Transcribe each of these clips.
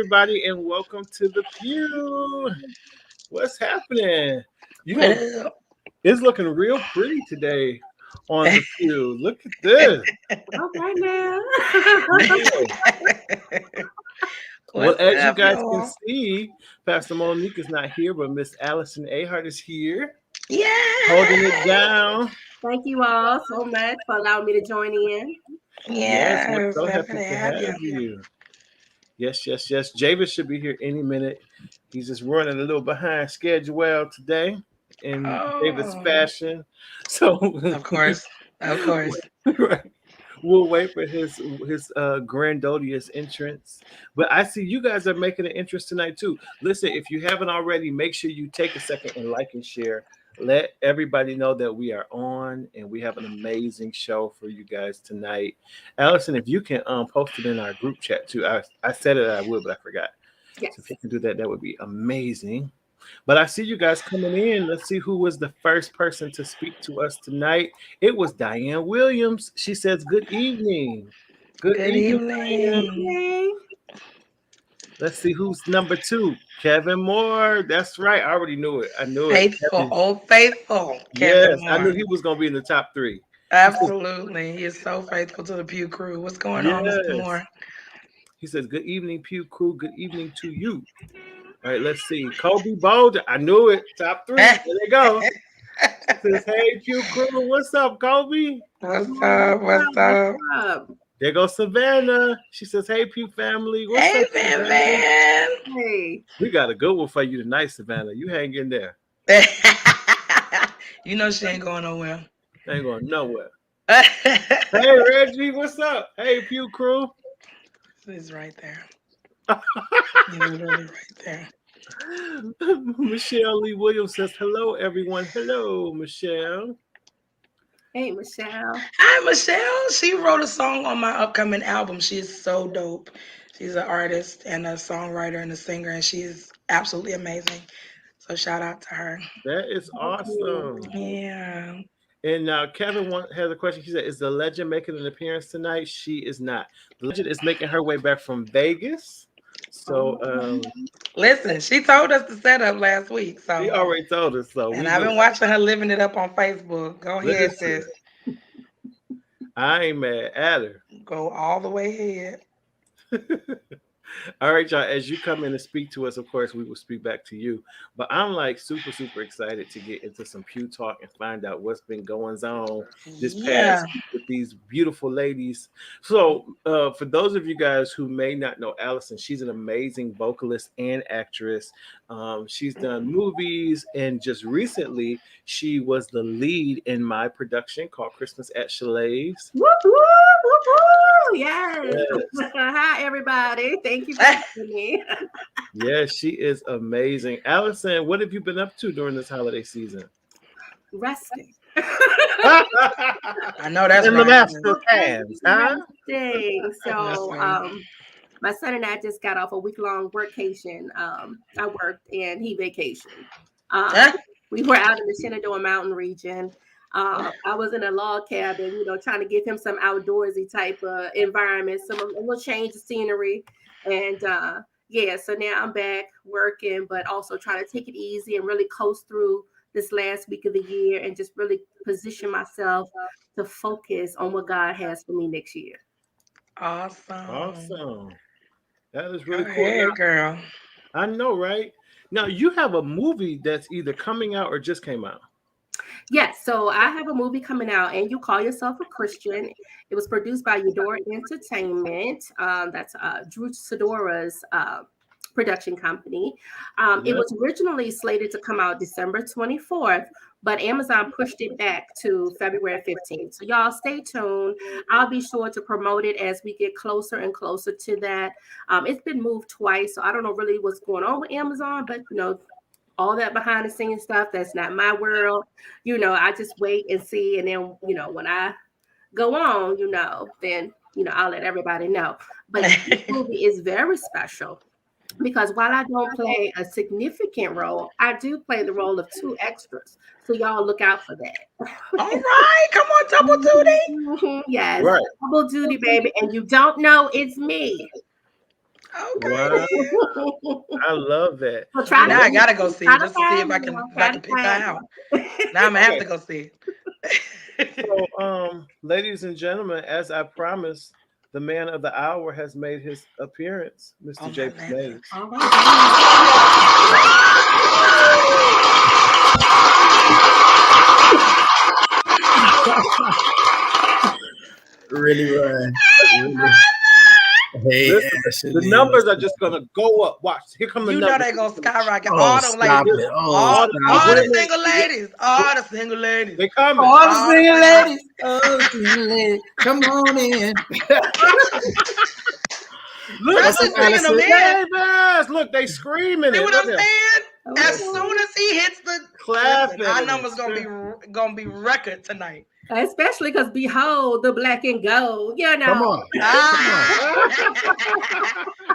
everybody, and welcome to the Pew. What's happening? Well, It's looking real pretty today on the Pew. Look at this. All right now. Yeah. Well, what's as you up, guys can y'all? see, Pastor Monique is not here, but Miss Allison AHEART is here, holding it Yay! down. Thank you all so much for allowing me to join in. Yes, we're Yes, so happy happy to to have you. have you. Yes. Javis should be here any minute. He's just running a little behind schedule today in Davis Oh, fashion. So of course, of course. right. We'll wait for his grandiose entrance. But I see you guys are making an entrance tonight too. Listen, if you haven't already, make sure you take a second and like and share. Let everybody know that we are on and we have an amazing show for you guys tonight. Allison, if you can post it in our group chat too. I said it I would, but I forgot. Yes. So if you can do that, that would be amazing. But I see you guys coming in. Let's see who was the first person to speak to us tonight. It was Diane Williams. She says, "Good evening." Good Good evening, Diane. evening. Hey. Let's see who's number two. Kevin Moore. That's right. I already knew it. I knew it. Faithful, Kevin. old faithful, Kevin Yes, I knew Moore. he was going to be in the top three. Absolutely. He is so faithful to the Pew crew. What's going on, Mr. Yes. Moore? He says, "Good evening, Pew Crew. Good evening to you." All right, let's see. Kobe Bolden. I knew it. Top three. There they go. Says, "Hey, Pew Crew. What's up, Kobe?" What's up? What's up? Up. There goes Savannah. She says, "Hey, Pew family. What's Hey, up, man, Savannah?" Hey. We got a good one for you tonight, Savannah. You hang in there. man. You know she ain't going nowhere. Ain't going nowhere. Hey, Reggie. What's up? Hey, Pew Crew. He's right there. He's literally right there. Michelle Lee Williams says, "Hello, everyone." Hello, Michelle. Hey, Michelle. Hi, Michelle. She wrote a song on my upcoming album. She is so dope. She's an artist and a songwriter and a singer, and she is absolutely amazing. So shout out to her. That is awesome. Yeah. And now Kevin has a question. He said, "Is the legend making an appearance tonight?" She is not. The legend is making her way back from Vegas. So Listen, she told us the setup last week. she So, already told us. So and we I've knew. been watching her living it up on Facebook. Go ahead, Listen, sis. I ain't mad at her. Go all the way ahead. All right, y'all. As you come in and speak to us, of course, we will speak back to you. But I'm like super excited to get into some Pew talk and find out what's been going on this Yeah. past week with these beautiful ladies. So, for those of you guys who may not know Allison, she's an amazing vocalist and actress. She's done movies, and just recently, she was the lead in my production called Christmas at Chalet's. Woo, woo, woo, woo. Yes. Yes. Hi, everybody. Thank you for having me. Yes, she is amazing. Allison, what have you been up to during this holiday season? Resting. I know that's In the right. master times, huh? Resting. So, Listen. my son and I just got off a week-long workation. I worked and he vacationed. We were out in the Shenandoah Mountain region. I was in a log cabin, trying to give him some outdoorsy type of environment, a little change of scenery. And yeah, so now I'm back working, but also trying to take it easy and really coast through this last week of the year and just really position myself to focus on what God has for me next year. Awesome. Awesome. That is Go really cool. ahead, Now, girl. I know, right? Now you have a movie that's either coming out or just came out. Yes, so I have a movie coming out, and You Call Yourself a Christian. It was produced by Eudora Entertainment. That's Drew Sidora's production company. It Yeah. was originally slated to come out December 24th, but Amazon pushed it back to February 15th. So y'all stay tuned. I'll be sure to promote it as we get closer and closer to that. It's been moved twice, so I don't know really what's going on with Amazon, but all that behind the scenes stuff, that's not my world. I just wait and see. And then, when I go on, then, I'll let everybody know. But this movie is very special because while I don't play a significant role, I do play the role of two extras. So y'all look out for that. All right, come on, double duty. Yes, Right. double duty, baby. And you don't know it's me. Okay. Wow. I love that. So try Now to, I gotta go see try it to just to see if find I me, can try to pick that find out. me. Now I'm gonna have Okay. to go see it. So, ladies and gentlemen, as I promised, the man of the hour has made his appearance, Mr. Oh my James Lanta. Mays. All right. Really, Ryan. Really. Hey, Listen, the Ashley. numbers are just gonna go up. Watch, here come the You know numbers. they gonna skyrocket. Oh, All them ladies, stop it. Oh, All, stop all the it. single ladies, all the single ladies. they coming. All the All the single single- ladies. Oh, the single ladies. Come on in. Look, Not What's just up, bringing them Allison? in. Davis. Look, they screaming See it. what Look I'm at saying? As Okay. soon as he hits the clapping. listen, our and numbers gonna be record tonight. Especially because behold the black and gold, you know. Come on. Ah.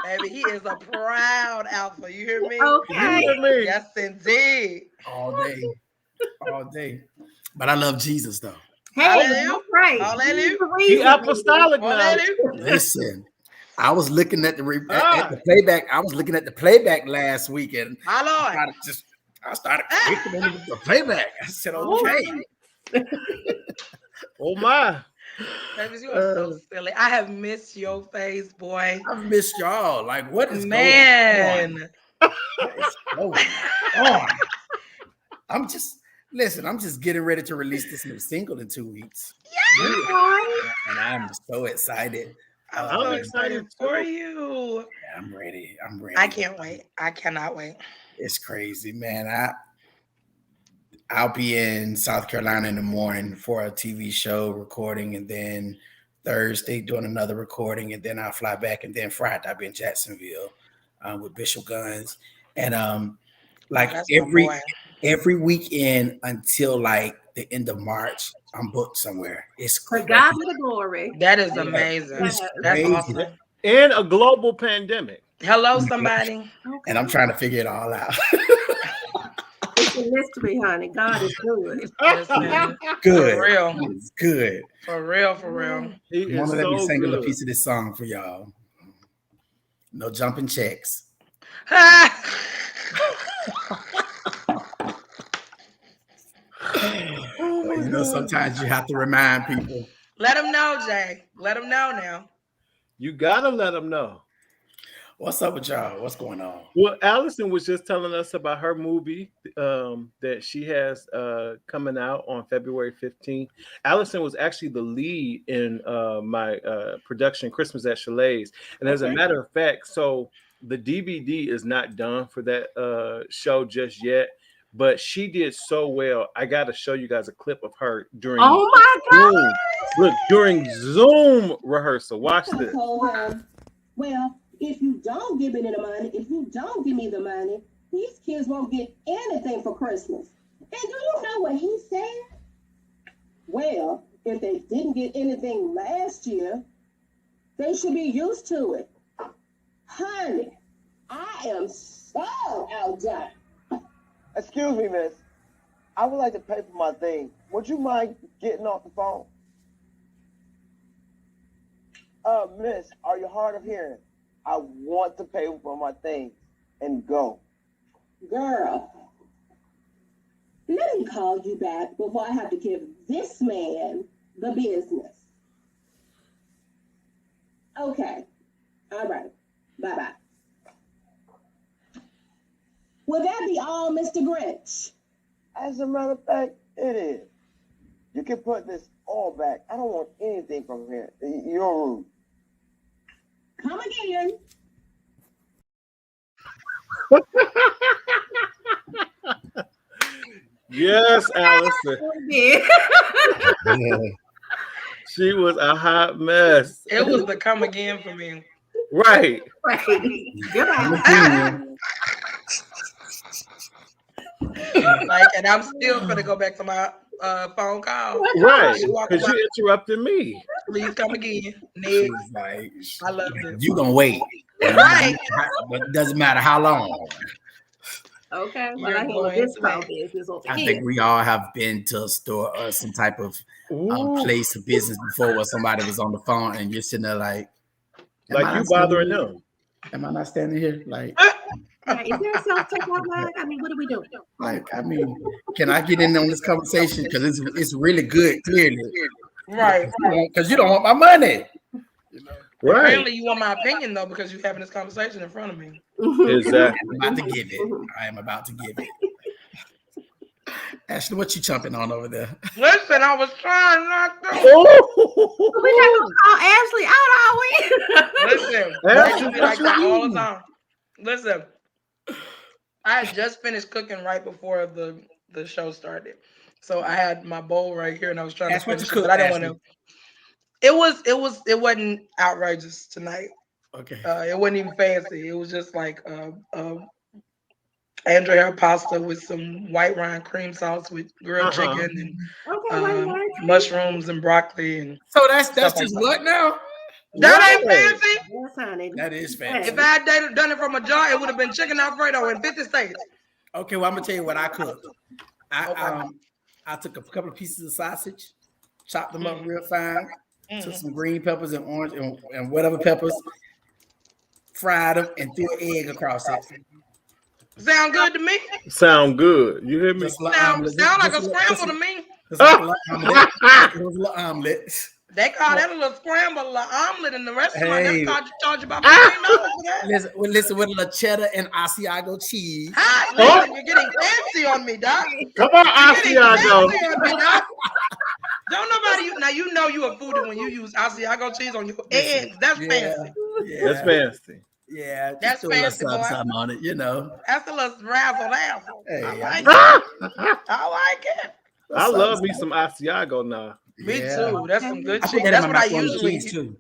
Baby, he is a proud alpha. You hear me? You Okay. hear me? Yes, indeed. All day. All day. But I love Jesus, though. Hey, Hallelujah. that's right. Hallelujah. He's the He reason. apostolic now. Hallelujah. Listen, I was looking at the playback. I was looking at the playback last weekend. My Lord. I started clicking into the playback. I said, okay. Oh my. Baby, you are so silly. I have missed your face, boy. I've missed y'all. Like, what is Man. going on? What is going on? I'm just getting ready to release this new single in 2 weeks. And I'm so excited. I'm I'm so excited excited for too. you. I'm ready. I can't wait. I cannot wait. It's crazy, man. I'll be in South Carolina in the morning for a TV show recording, and then Thursday doing another recording, and then I'll fly back, and then Friday I'll be in Jacksonville with Bishop Guns, and like That's my boy. every weekend until like the end of March, I'm booked somewhere. It's For crazy. God be the glory. That is amazing. It's That's crazy. awesome. In a global pandemic. Hello, somebody. And I'm trying to figure it all out. It's a mystery, honey. God is good. Listen, Good. For real. It's good. For real, for real. He You want is to let me so sing a little good. piece of this song for y'all? No jumping checks. You know, sometimes you have to remind people. Let them know, Jay. Let them know now. You gotta let them know. What's up with y'all? What's going on? Well, Allison was just telling us about her movie that she has coming out on February 15th. Allison was actually the lead in my production Christmas at Chalet's. And as a matter of fact, so the DVD is not done for that show just yet, but she did so well. I got to show you guys a clip of her during Oh my God. Zoom. Look, during Zoom rehearsal. Watch this. Well, if you don't give me the money, if you don't give me the money, these kids won't get anything for Christmas. And do you know what he said? Well, if they didn't get anything last year, they should be used to it. Honey, I am so outdone. Excuse me, miss. I would like to pay for my thing. Would you mind getting off the phone? Miss, are you hard of hearing? I want to pay for my things and go. Girl, let me call you back before I have to give this man the business. Okay. All right. Bye-bye. Will that be all, Mr. Grinch? As a matter of fact, it is. You can put this all back. I don't want anything from here. You're rude. Come again. Yes, Allison. Yeah. She was a hot mess. It was the come again for me. Right. Right. Like, and I'm still gonna go back to my phone call. Right. She walked Because by, you interrupted me. please come again. Next. She's like, I love this. you gonna wait. Right. But it doesn't matter how long. Okay. Well, You're I handle going this to phone make- business over I here. think we all have been to a store or some type of Ooh, place of business before where somebody was on the phone and you're sitting there like, am like I you still bothering here? them. Am I not standing here? Like, Right. Is there a self-checkout line? I mean, what do we do? can I get in on this conversation? Because it's really good, clearly. Right. Because you don't want my money. Right. Apparently, you want my opinion though because you're having this conversation in front of me. Exactly. I'm about to give it. I am about to give it. Ashley, what you chomping on over there? Listen, I was trying not to. Oh. We're not gonna call Ashley out, are we? Listen, Ashley, they do me what like you that all eating? the time. Listen, I had just finished cooking right before the show started, so I had my bowl right here, and I was trying to Ask what finish you it, but I didn't Ashley. want to. It wasn't outrageous tonight. Okay. It wasn't even fancy. It was just like Andrea pasta with some white wine cream sauce with grilled chicken and Okay, wait. mushrooms and broccoli and So that's stuff just like what now? that ain't fancy. Yes, honey. That is fancy. If I had done it from a jar, it would have been chicken Alfredo in 50 states. Okay, well, I'm gonna tell you what I cooked. Okay. I took a couple of pieces of sausage, chopped them up real fine, took some green peppers and orange and whatever peppers, fried them, and threw an egg across it. Sound good to me? Sound good. You hear me? Just like Sound omelet. like a Just scramble to me. Just like a little omelet. It was a little omelet. They call that a little scramble, a little omelet in the restaurant. Hey. That's charge about $15 for that. Listen, with a little cheddar and Asiago cheese. Hi, listen, you're getting fancy on me, Doc. Come on, You're getting Asiago. fancy on me, Doc. Don't nobody now you know you a foodie when you use Asiago cheese on your eggs. That's fancy. Yeah. That's fancy. Yeah, just That's throw a little fancy, boy. something on it, That's a little razzle dazzle. Hey, I like Ah! it. I like it. I love me some Asiago now. Me Yeah. too. That's some good I cheese. put that That's in what my I macaroni and usually cheese too.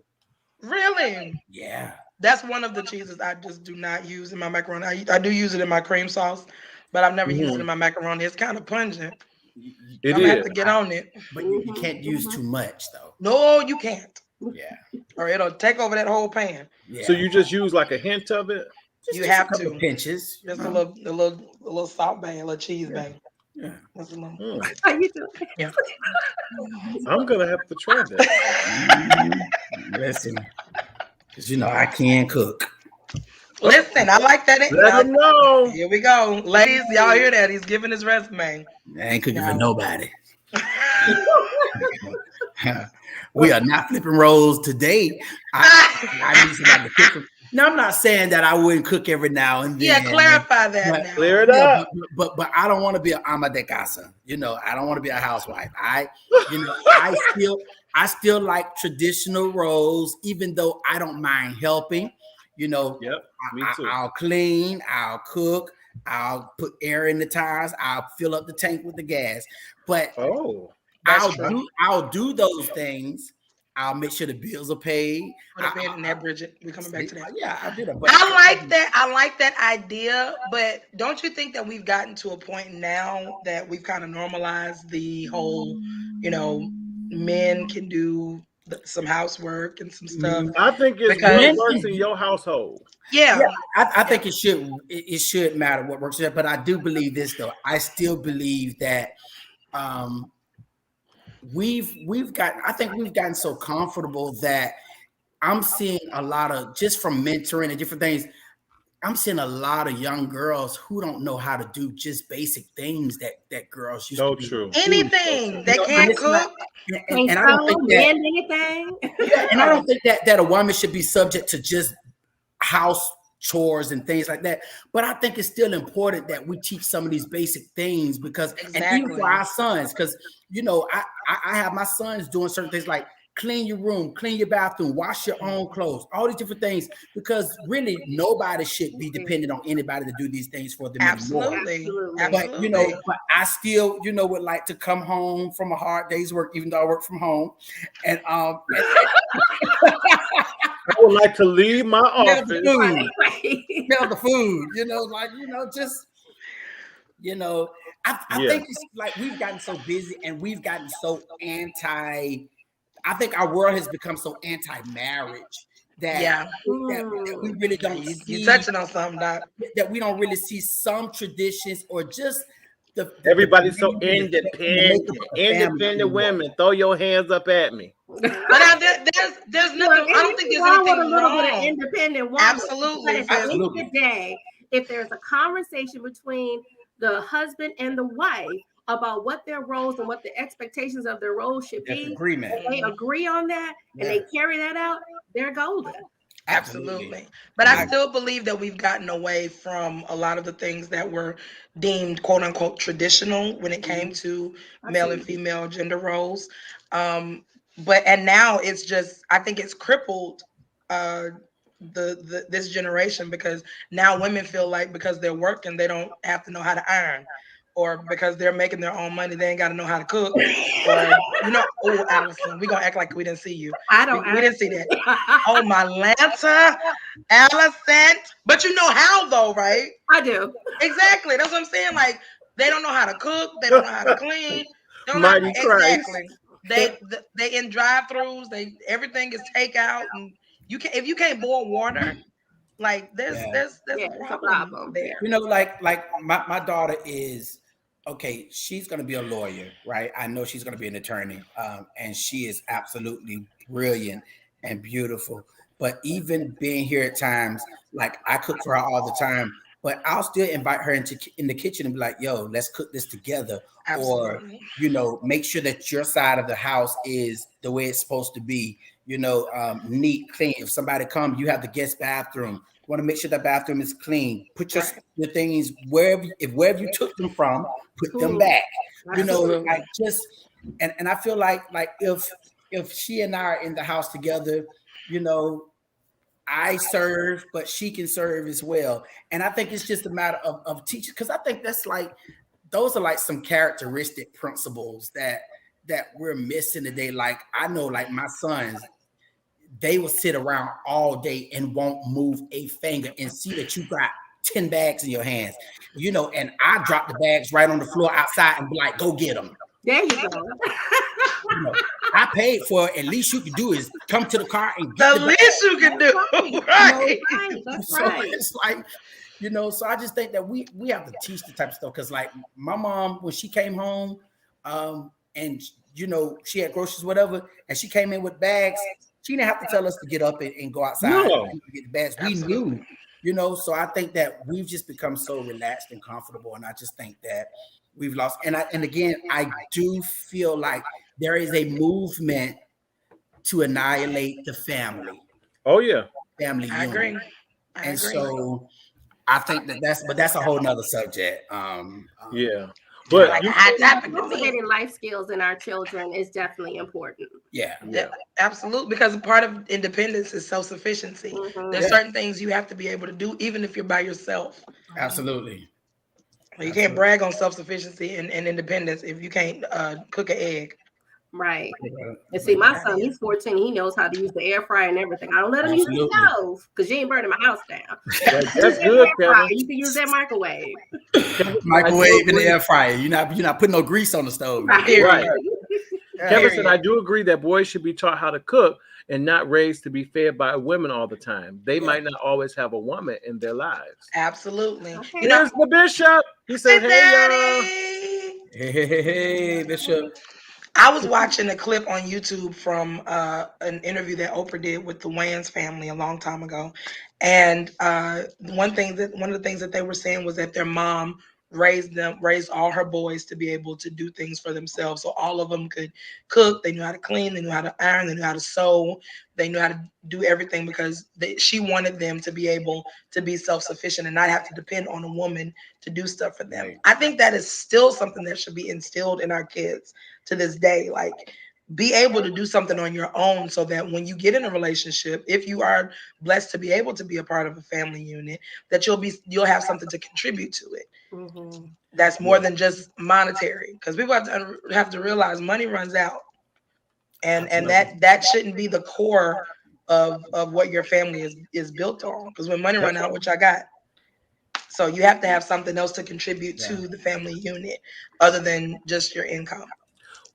Really? Yeah. That's one of the cheeses I just do not use in my macaroni. I do use it in my cream sauce, but I've never used it in my macaroni. It's kind of pungent. It I'm gonna have is. to get on it. But you can't use too much though. No, you can't. Yeah. Or it'll take over that whole pan. Yeah. So you just use like a hint of it? Just you a have couple to. pinches. Just a little salt bang, a little cheese bang. Yeah. That's a little. How you doing? Yeah. I'm gonna have to try that. Listen, because I can cook. Listen, I like that. Let them know. Here we go. Ladies, y'all hear that? He's giving his resume. I ain't cooking for nobody. We are not flipping roles today. I need somebody to cook for. Now, I'm not saying that I wouldn't cook every now and then. Yeah, clarify that now. Clear it up. But I don't want to be an ama de casa. I don't want to be a housewife. I still like traditional roles, even though I don't mind helping. Yep, me too. I'll clean, I'll cook, I'll put air in the tires, I'll fill up the tank with the gas. But I'll do those things. I'll make sure the bills are paid. Put a bed in that, Bridget. We're coming back to that. Yeah, I did. I like that. I like that idea, but don't you think that we've gotten to a point now that we've kind of normalized the whole, men can do some housework and some stuff? I think it's what works in your household. Yeah. I think it should matter what works there, but I do believe this though. I still believe that we've gotten so comfortable that I'm seeing a lot of, just from mentoring and different things, I'm seeing a lot of young girls who don't know how to do just basic things that girls used to do. True. Anything. They can't cook. And I don't think that, anything. and I don't think that a woman should be subject to just house chores and things like that. But I think it's still important that we teach some of these basic things because, and even for our sons, because I have my sons doing certain things like clean your room, clean your bathroom, wash your own clothes, all these different things, because really nobody should be dependent on anybody to do these things for them anymore. Absolutely. But I still, would like to come home from a hard day's work, even though I work from home. And I would like to leave my office. Smell the food, I think it's like we've gotten so busy and we've gotten so I think our world has become so anti-marriage that we really don't see. You're touching on something, Doc. That we don't really see some traditions or just Everybody's so the independent. family Independent unit. women, throw your hands up at me. But now there's nothing. I don't think there's anything a little bit of wrong. independent woman. Absolutely. But at the end of Absolutely. the day, if there's a conversation between the husband and the wife about what their roles and what the expectations of their roles should That's be, agreement. and they agree on that and they carry that out, they're golden. Absolutely. But I still believe that we've gotten away from a lot of the things that were deemed quote unquote traditional when it came to male and female gender roles. And now it's just, I think it's crippled this generation, because now women feel like because they're working, they don't have to know how to iron, or because they're making their own money, they ain't got to know how to cook. Or, oh, Allison, we gonna act like we didn't see you. We didn't see that. Oh, my Lanta, Allison. But you know how though, right? I do. Exactly. That's what I'm saying. Like, they don't know how to cook. They don't know how to clean. They don't know Mighty Christ. exactly. They in drive-throughs. Everything is takeout, and if you can't boil water, like there's a problem there. Like my daughter is okay. She's gonna be a lawyer, right? I know she's gonna be an attorney, and she is absolutely brilliant and beautiful. But even being here at times, like I cook for her all the time, but I'll still invite her in the kitchen and be like, "Yo, let's cook this together." Absolutely. Or make sure that your side of the house is the way it's supposed to be. Neat, clean. If somebody comes, you have the guest bathroom. You want to make sure the bathroom is clean. Put your things wherever you took them from, put them back. And I feel like if she and I are in the house together, I serve, but she can serve as well. And I think it's just a matter of teaching, because I think those are like some characteristic principles that we're missing today. Like I know, like my sons, they will sit around all day and won't move a finger and see that you got 10 bags in your hands, and I drop the bags right on the floor outside and be like, go get them. There you go. I paid for it. At least you can do is come to the car and get the least you can do. Right. That's so right. It's like, so I just think that we have to teach the type of stuff. Because like my mom, when she came home, and she had groceries, whatever, and she came in with bags, she didn't have to tell us to get up and go outside and get the bags. We knew, so I think that we've just become so relaxed and comfortable. And I just think that we've lost. And again, I do feel like there is a movement to annihilate the family. Oh yeah. Family I unit. agree. And so I think that's a whole nother subject. Yeah. But cultivating life skills in our children is definitely important. Yeah, absolutely. Because part of independence is self-sufficiency. Mm-hmm. There's certain things you have to be able to do, even if you're by yourself. Absolutely. You can't brag on self-sufficiency and independence if you can't cook an egg. Right. And see, my son, he's 14. He knows how to use the air fryer and everything. I don't let him use the stove because you ain't burning my house down. That's good, Kevin. You can use that microwave. Microwave and the air fryer. You're not putting no grease on the stove. Right. Kevin said, I do agree that boys should be taught how to cook and not raised to be fed by women all the time. They might not always have a woman in their lives. Absolutely. Okay. Here's the bishop. He said, hey, Hey, Bishop. I was watching a clip on YouTube from an interview that Oprah did with the Wayans family a long time ago. And one of the things that they were saying was that their mom raised all her boys to be able to do things for themselves. So all of them could cook. They knew how to clean. They knew how to iron. They knew how to sew. They knew how to do everything because she wanted them to be able to be self-sufficient and not have to depend on a woman to do stuff for them. Right. I think that is still something that should be instilled in our kids to this day. Like, be able to do something on your own so that when you get in a relationship, if you are blessed to be able to be a part of a family unit, that you'll have something to contribute to it. Mm-hmm. That's more than just monetary, because people have to realize money runs out, and that shouldn't be the core of what your family is built on. Because when money runs out, which I got, so you have to have something else to contribute to the family unit other than just your income.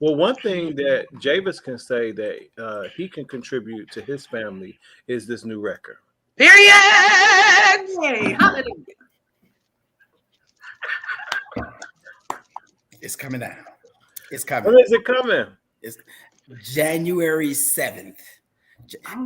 Well, one thing that Javis can say that he can contribute to his family is this new record. Period. Hey, hallelujah. It's coming down. It's When coming. is it coming? It's January 7th.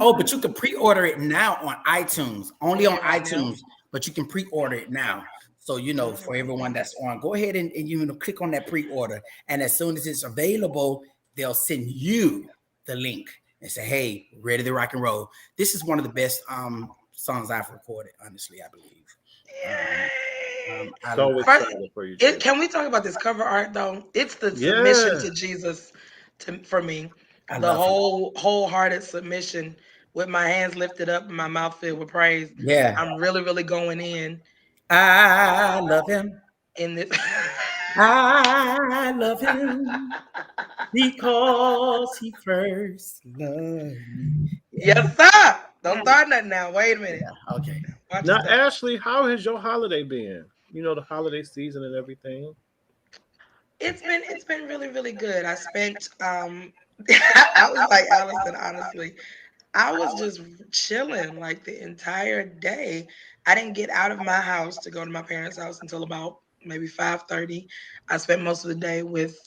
Oh, but you can pre-order it now on iTunes. Only on iTunes, but you can pre-order it now. So, for everyone that's on, go ahead and click on that pre-order. And as soon as it's available, they'll send you the link and say, hey, ready to rock and roll. This is one of the best songs I've recorded, honestly, I believe. So excited for you. Can we talk about this cover art, though? It's the submission to Jesus for me. The wholehearted submission with my hands lifted up and my mouth filled with praise. Yeah. I'm really, really going in. I love him. In this. I love him because he first loved me. Yes, sir. Don't start nothing now. Wait a minute. Yeah, okay. Now, Ashley, how has your holiday been? The holiday season and everything. It's been really, really good. I spent I was like Allison, honestly. I was just chilling like the entire day. I didn't get out of my house to go to my parents' house until about maybe 5:30. I spent most of the day with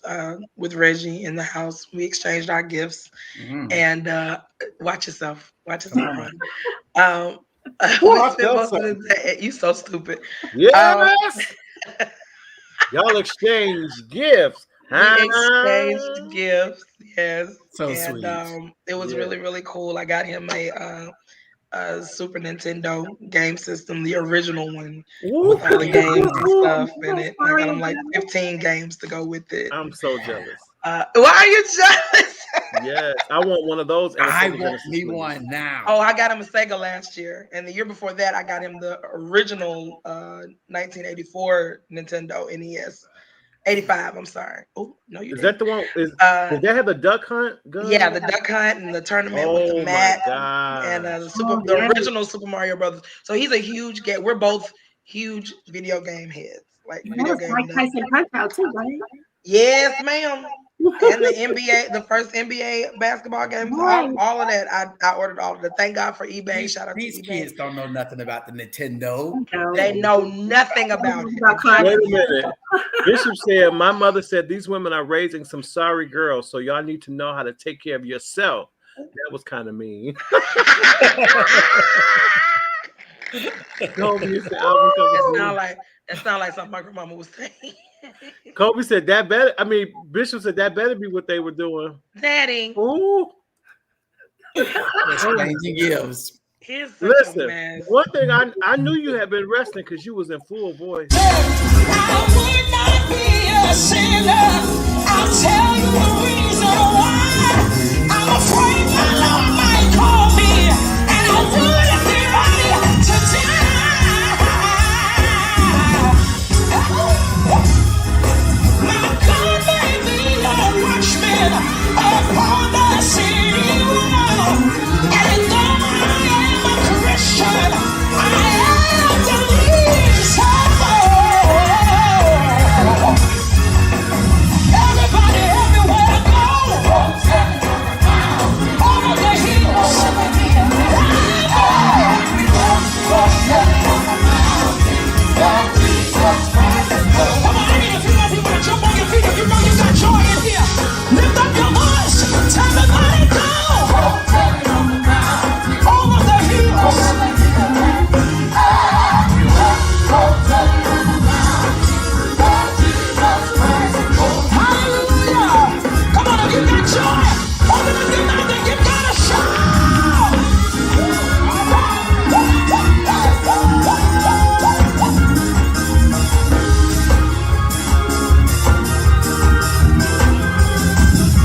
Reggie in the house. We exchanged our gifts and watch yourself. Watch yourself. We spent most of the day. You so stupid. Yes. Y'all exchanged gifts. We exchanged gifts. Yes. So sweet. It was really, really cool. I got him a Super Nintendo game system, the original one, with all the games and stuff in it. I got him like 15 games to go with it. I'm so jealous. Why are you jealous? Yes, I want one of those. I want me one now. Oh, I got him a Sega last year, and the year before that, I got him the original 1984 Nintendo NES. 85. I'm sorry. Oh no, you. Is that the one? Does that have the Duck Hunt gun? Yeah, the Duck Hunt and the tournament with the mat and the original Super Mario Brothers. So he's a huge game. We're both huge video game heads. Like video game. Mike Tyson Punch-Out too, right? Yes, ma'am. And the NBA, the first NBA basketball game, all of that. I ordered all of it. Thank God for eBay. Shout out to These eBay. kids don't know nothing about the Nintendo. They know nothing about it. Wait a minute. Bishop said, my mother said these women are raising some sorry girls, so y'all need to know how to take care of yourself. That was kind of mean. Kobe said, That sound like something my grandmama was saying. Kobe said that better. I mean, Bishop said that better be what they were doing. Daddy. Ooh. Exchanging gifts. Listen, one thing I knew you had been resting because you was in full voice. I would not be a sinner. I'll tell you the reason why. I'm afraid my Lord might call me, and I wouldn't be ready to die. My God may be a watchman upon the city wall, and though I am a Christian, I am the least of all. Everybody, everywhere go. Over the hills. Come on, I need a few more people to jump on your feet if you know you got joy in here. Lift up your voice. Tell everybody go. Over the hills. Hallelujah. Come on, if you got joy, open up your mouth and give God a shout.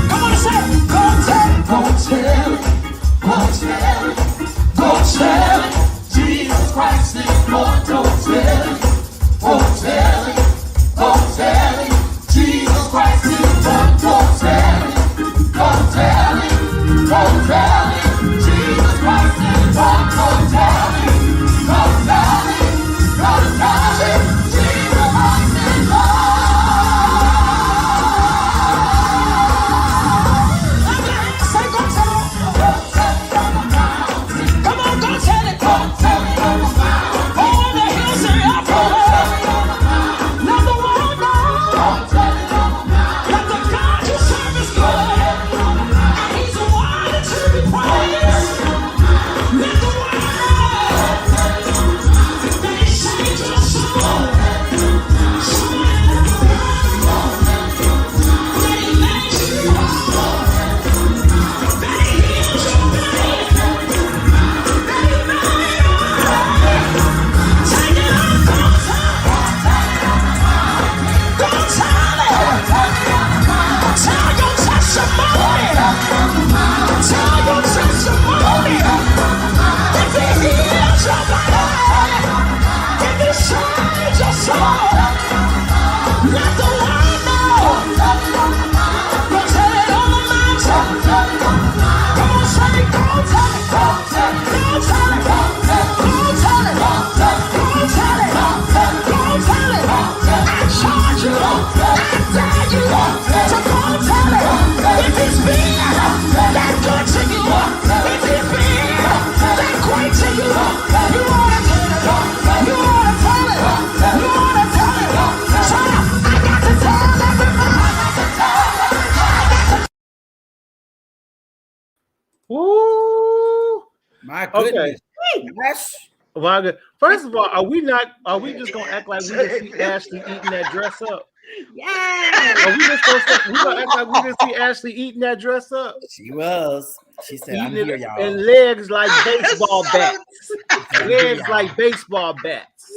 Come on, say it. Go tell it. Go tell it. Jesus Christ is Lord. Go tell it. Go tell it. Go tell it. Jesus Christ is Lord. Go tell it. Go tell it. Go tell it. Jesus Christ is Lord. Go tell it. Go tell it. Go tell it. Jesus Christ is Lord. Say go tell it. Come on, go tell it. Go tell it. Over the hills and everywhere. Let the world know. Ooh. My Okay. goodness. Yes. Well, good. First of all, are we just gonna act like we didn't see Ashley eating that dress up? Yes. Are we just gonna act like we didn't see Ashley eating that dress up? She was. She said, I'm Eating here, it y'all. and legs like baseball So- bats. I'm here, Legs y'all. like baseball bats.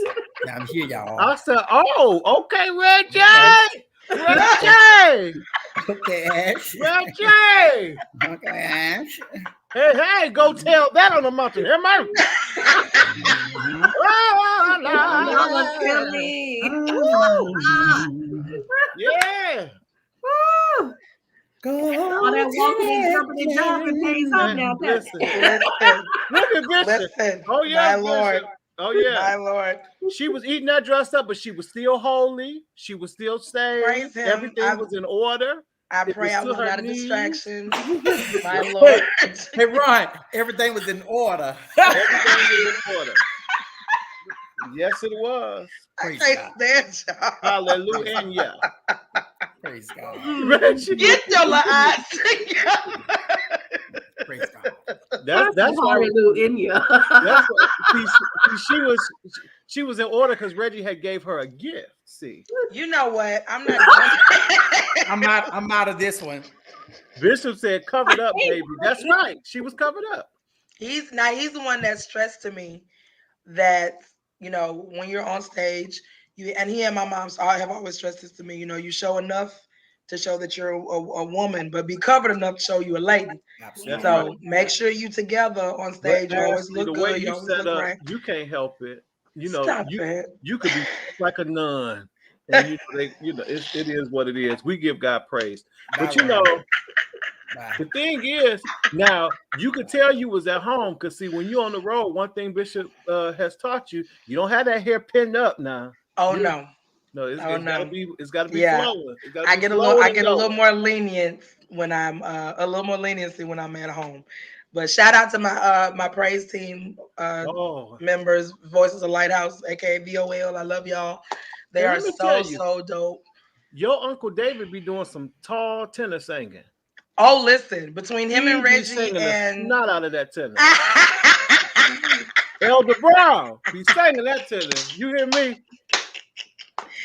I'm here, y'all. I said, oh, okay, Reggie. Reggie. Okay, Ash. Reggie. Okay, Ash. Hey, go tell that on the mountain. Hear me? Oh, Mama Lord. Philly. Yeah. Woo. All that walking and jumping and jumping pays off now, doesn't Listen, it? look at Bishop. Listen, Oh, yeah, my Lord, Bishop. Oh, yeah. my Lord. She was eating that dress up, but she was still holy. She was still saved. Praise him. Everything was in order. I It pray was I to was her not a knees. distraction. My Lord. Hey, Ron, everything was in order. Everything was in order. Yes, it was. I Praise can't God. stand y'all. Hallelujah. Praise God. Reggie. Get your little eyes together. Praise God. That's why. Hallelujah. That's why she was in order because Reggie had gave her a gift. See, You know what? I'm not going. I'm out of this one. Bishop said, "Covered up, baby." That's right. She was covered up. He's the one that stressed to me that, you know, when you're on stage, he and my mom have always stressed this to me, you know, you show enough to show that you're a woman, but be covered enough to show you a lady. Absolutely. So make sure you together on stage. You always Ashley, look the way good. You you always set look up, right. you can't help it. You know, Stop it. you could be like a nun, and it is what it is. We give God praise, but you know. Bye. The thing is, now you could tell you was at home because see, when you're on the road, one thing Bishop has taught you, you don't have that hair pinned up now. Oh no. No, Oh, no. it's gotta be Yeah. flowing. It's gotta I be get a little more lenient when I'm a little more leniency when I'm at home. But shout out to my praise team Oh, members, Voices of Lighthouse, aka VOL. I love y'all. They And are let me tell you. so dope. your Uncle David be doing some tall tenor singing. Oh, listen, between him He and be Reggie singing the and snot out of that tenor. Elder Brown be singing that tenor. You hear me?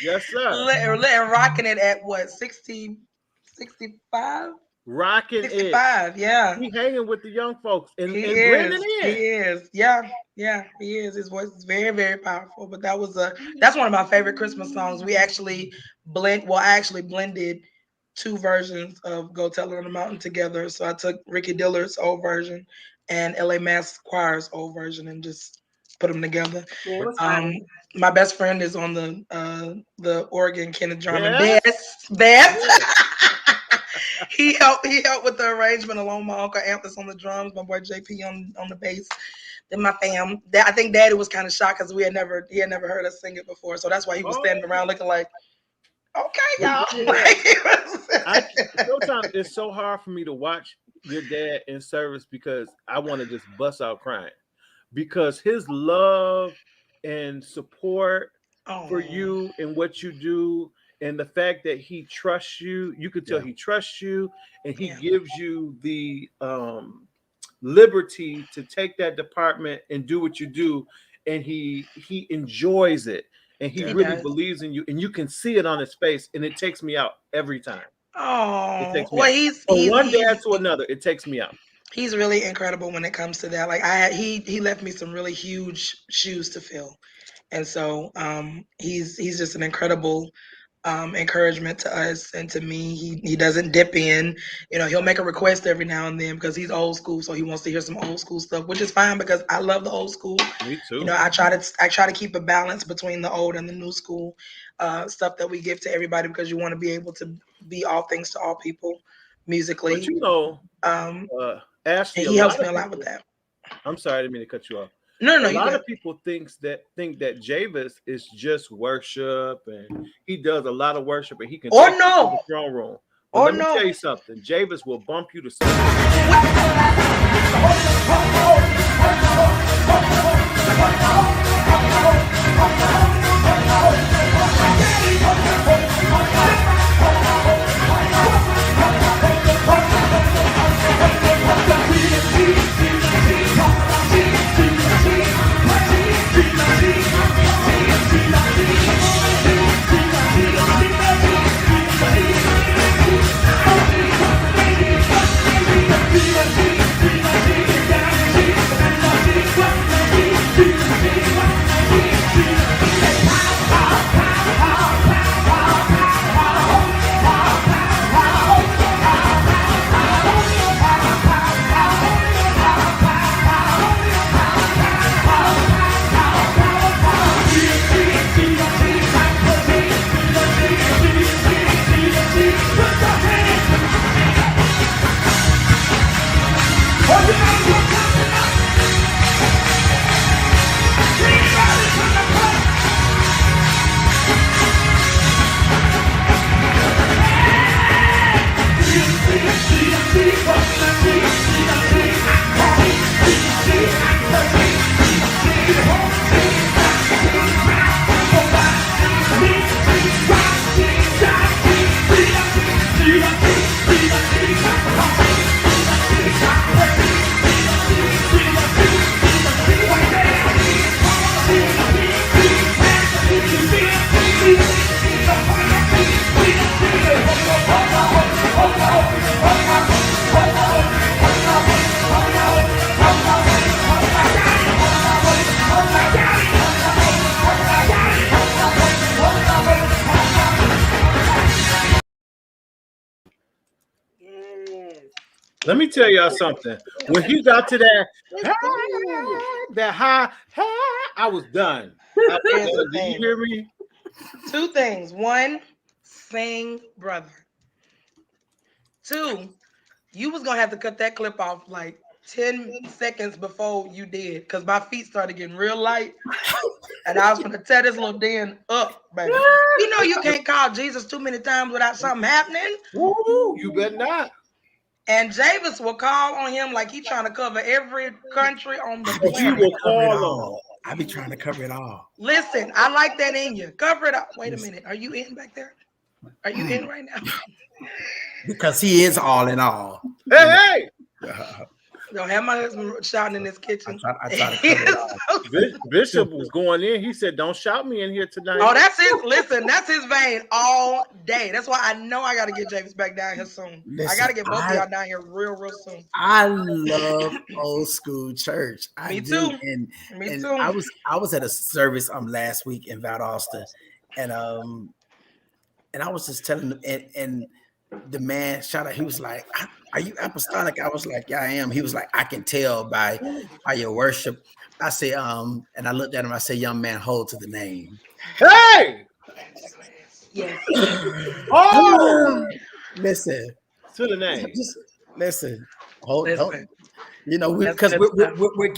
Yes, sir. and rocking it at what 60, 65? Rocking it. 65, yeah. He hanging with the young folks and He blending is. in. He is. Yeah, he is. His voice is very, very powerful. But that's one of my favorite Christmas songs. I actually blended two versions of Go Tell It on the Mountain together. So I took Ricky Dillard's old version and LA Mass Choir's old version and just put them together. Yeah, it was fun. My best friend is on the organ, Kenneth Jarman. Yes. Beth. He helped with the arrangement along with my uncle Anthony on the drums, my boy JP on the bass. Then my fam. I think Daddy was kind of shocked because he had never heard us sing it before. So that's why he was standing around looking like, okay, y'all. Sometimes it's so hard for me to watch your dad in service because I want to just bust out crying because his love and support for you and what you do and the fact that he trusts you, you could tell he trusts you and he gives you the liberty to take that department and do what you do, and he enjoys it and he really believes in you, and you can see it on his face, and it takes me out every time. Oh, It takes me well, out. he's one dad to another, it takes me out. He's really incredible when it comes to that. Like he left me some really huge shoes to fill, and so he's just an incredible encouragement to us and to me. He doesn't dip in, you know, he'll make a request every now and then because he's old school, so he wants to hear some old school stuff, which is fine because I love the old school. Me too. You know, I try to keep a balance between the old and the new school stuff that we give to everybody because you want to be able to be all things to all people musically. But you know, Ashley, he helps me a lot with that. I'm sorry, I didn't mean to cut you off. No, a lot good. of people think that Javis is just worship, and he does a lot of worship, and he can take you to the throne room. But let me tell you something. Javis will bump you to something. Let me tell y'all something. When he got to that high, I was done. Here's the Do you thing. hear me? Two things. One, sing, brother. Two, you was gonna have to cut that clip off like 10 seconds before you did, because my feet started getting real light. And I was gonna tear this little den up, baby. You know you can't call Jesus too many times without something happening. Woo, you better not. And Javis will call on him like he trying to cover every country on the But you planet. will Cover it call on. all. I be trying to cover it all. Listen, I like that in you. Cover it up. Wait a minute. Are you in back there? Are you in right now? Because he is all in all. Hey, Don't have my husband shouting in this kitchen. I try to cover it all. Bishop was going in. He said, "Don't shout me in here tonight." Oh, that's his. Listen, that's his vein all day. That's why I know I got to get Javis back down here soon. I got to get both of y'all down here real soon. I love old school church. Me do. too. And Me and too. I was at a service last week in Valdosta, and I was just telling them, and the man shout out, he was like, "Are you apostolic?" I was like, "Yeah, I am." He was like, "I can tell by your worship." I say, and I looked at him, I said, "Young man, hold to the name." Hey, Yes. oh, Listen, to the name. just listen, hold. Listen. You know, That's because good stuff. we're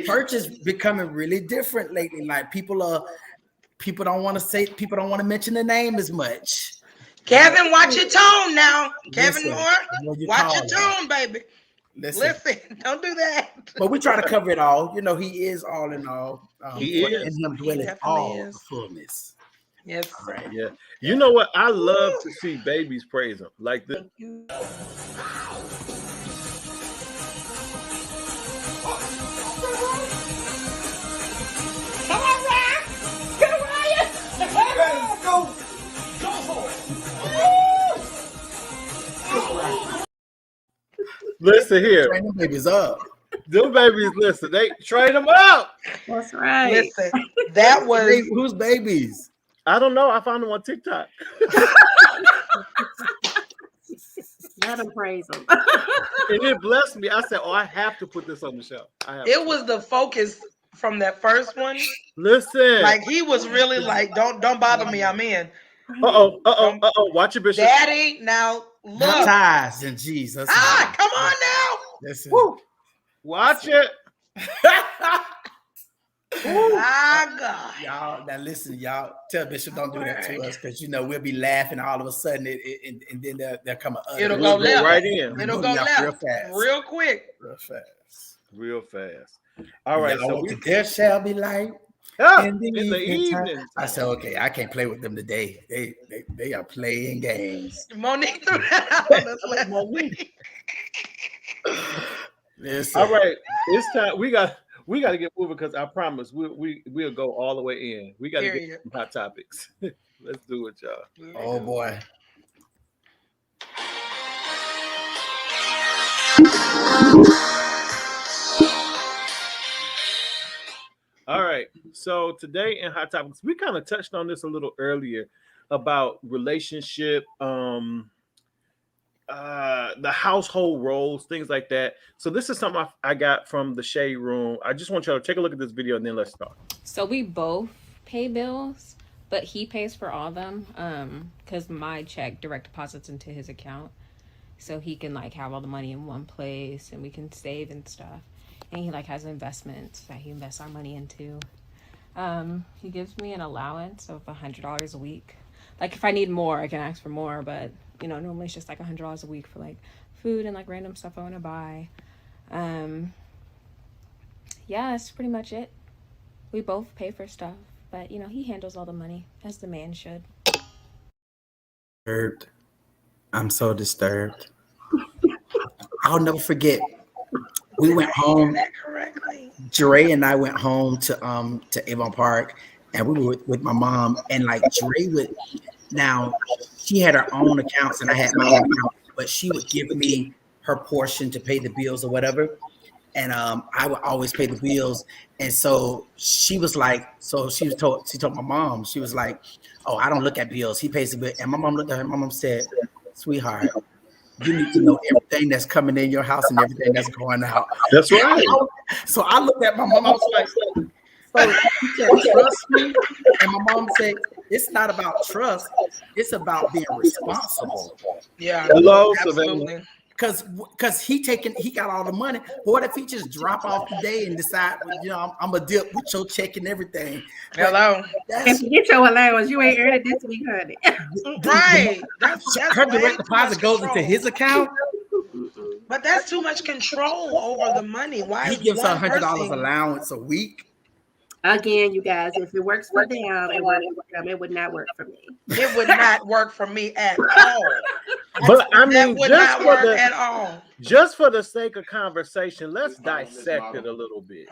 church is becoming really different lately. Like people don't want to mention the name as much. Kevin, watch your tone now. Kevin Listen, Moore, what you watch call your it. tone, baby. Listen, Don't do that. but we try to cover it all. You know, he is all in all. He is. In him He dwelling definitely all is. the fullness. Yes. All right. Yeah, you know what? I love to see babies praise him like this. Thank you. Listen here, Train them babies up. them babies. Listen, they train them up. That's right. Listen, that was Who's babies? I don't know. I found them on TikTok. Let him praise him. And it blessed me. I said, "Oh, I have to put this on the show." it was the focus from that first one. Listen. Like he was really like, don't bother me, I'm in. Watch your bishop. Daddy, now look. Baptized in Jesus. Come on now. Listen. Watch it. My God. Y'all, now listen, y'all. Tell Bishop don't do that to us, because you know we'll be laughing all of a sudden, and then there'll come a It'll We'll go go left. right in. It'll We'll go go left real fast. real quick. real fast. Real fast. All right. Y'all So want there shall be light in the evening time. I said, okay, I can't play with them today. They are playing games. Monique threw that out on us last week. Listen. All right. It's time. We got to get moving, because I promise we'll go all the way in. We got to Period. get some hot topics. Let's do it, y'all. Oh boy. All right. So today in Hot Topics, we kind of touched on this a little earlier about relationship, the household roles, things like that. So this is something I got from the Shade Room. I just want y'all to take a look at this video and then let's talk. So we both pay bills, but he pays for all of them because my check direct deposits into his account. So he can like have all the money in one place and we can save and stuff. And he like has investments that he invests our money into. He gives me an allowance of $100 a week. Like if I need more, I can ask for more, but you know, normally it's just like $100 a week for like food and like random stuff I want to buy. Yeah, that's pretty much it. We both pay for stuff, but you know, he handles all the money as the man should. Disturbed. I'm so disturbed. I'll never forget. We went home. That correctly. Dre and I went home to Avon Park, and we were with my mom. And like Dre would, now she had her own accounts and I had my own account, but she would give me her portion to pay the bills or whatever. And I would always pay the bills. And so she was like, she told my mom, she was like, "Oh, I don't look at bills. He pays the bill." And my mom looked at her. My mom said, "Sweetheart, you need to know everything that's coming in your house and everything that's going out. That's right. So I looked at my mom. I was like, so you can trust me? And my mom said, it's not about trust. It's about being responsible. Yeah. Hello, Absolutely. Because he got all the money. What if he just drop off today and decide, you know, I'm a dip with your check and everything? Hello. If you get your allowance, you ain't earned it this week, honey. Right. That's her way direct too deposit much goes control. into his account. But that's too much control over the money. Why He is gives her one $100 person- allowance a week. Again, you guys, if it works for them, it works for them. It would not work for me. It would not work for me at all. But I That mean, would just not for work the at all. just for the sake of conversation, let's dissect it a little bit.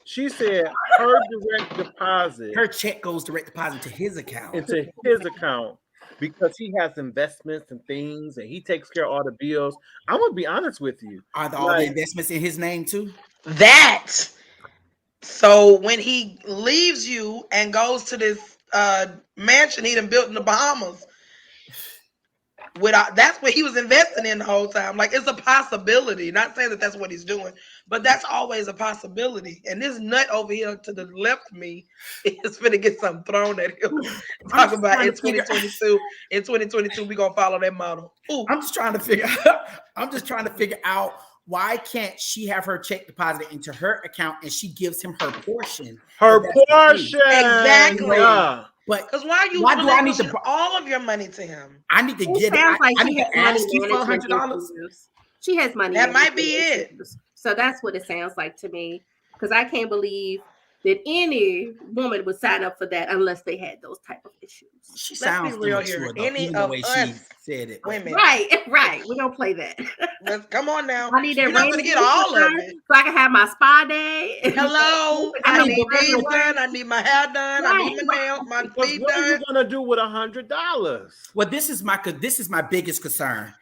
She said her direct deposit Her check goes direct deposit to his account. into his account because he has investments and things and he takes care of all the bills. I'm gonna be honest with you. Are all the investments in his name too? That. So when he leaves you and goes to this mansion he done built in the Bahamas, that's what he was investing in the whole time. Like, it's a possibility. Not saying that that's what he's doing, but that's always a possibility. And this nut over here to the left of me is finna get something thrown at him. Talk about in 2022. In 2022, we gonna follow that model. Ooh. I'm just trying to figure out why can't she have her check deposited into her account and she gives him her portion? Her portion. Exactly. Yeah. But Because why do I need to all of your money to him? I need to get it. Sounds like I she need has to ask money you for management $100. issues. She has money. That might management be it. issues. So that's what it sounds like to me. Because I can't believe that any woman would sign up for that unless they had those type of issues. She Let's sounds be real immature, here. though, Any even the of way us she said it. women. Right. We don't play that. Let's come on now. I need that You're not gonna get all of it. so I can have my spa day. Hello. I need but nails done. I need my hair done. I need my nails, my Because feet what are you done. gonna do with $100? Well, this is my biggest concern.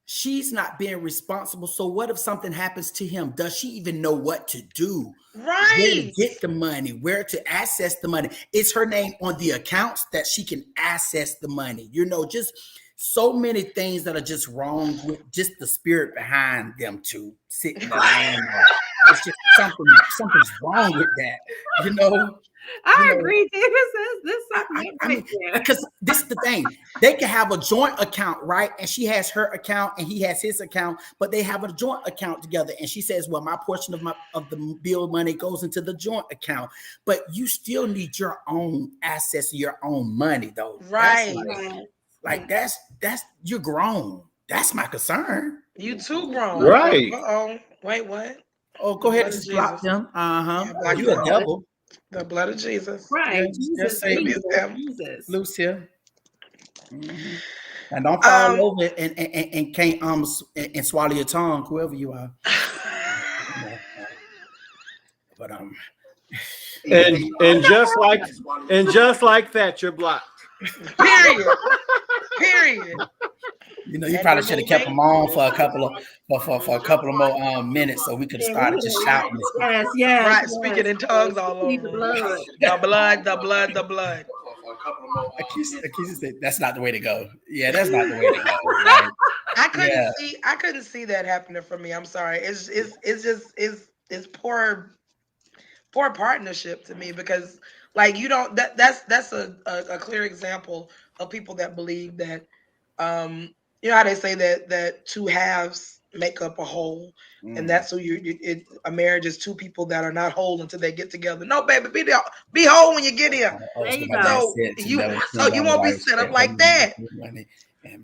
She's not being responsible. So what if something happens to him? Does she even know what to do? Where to Right. get the money? Where to access the money? Is her name on the accounts that she can access the money? You know, just so many things that are just wrong with just the spirit behind them two sitting around. It's just something's wrong with that. You know. I agree. This something. I mean, because this is the thing. They can have a joint account, right? And she has her account and he has his account, but they have a joint account together. And she says, well, my portion of the bill money goes into the joint account. But you still need your own access, your own money, though. Right. That's you're grown. That's my concern. You too grown. Right. Uh-oh. Wait, what? Oh, go ahead Blood and of block Jesus. them. Yeah, block You a them. devil. The blood of Jesus. Right. Just say Jesus. Loose here. Mm-hmm. And don't fall over and can't and swallow your tongue, whoever you are. But and just like that, you're blocked. Period. you know, you probably should have kept them on for a couple of more minutes so we could have started just shouting. Yes. Right, speaking in tongues all over. The blood. Akisa said that's not the way to go. Yeah, that's not the way to go. Right? I couldn't see that happening for me. I'm sorry. It's poor partnership to me because like you don't that's a clear example of people that believe that you know how they say that two halves make up a whole, and that's who a marriage is two people that are not whole until they get together. No, baby, be whole when you get here. There you go. So you won't be set up like that.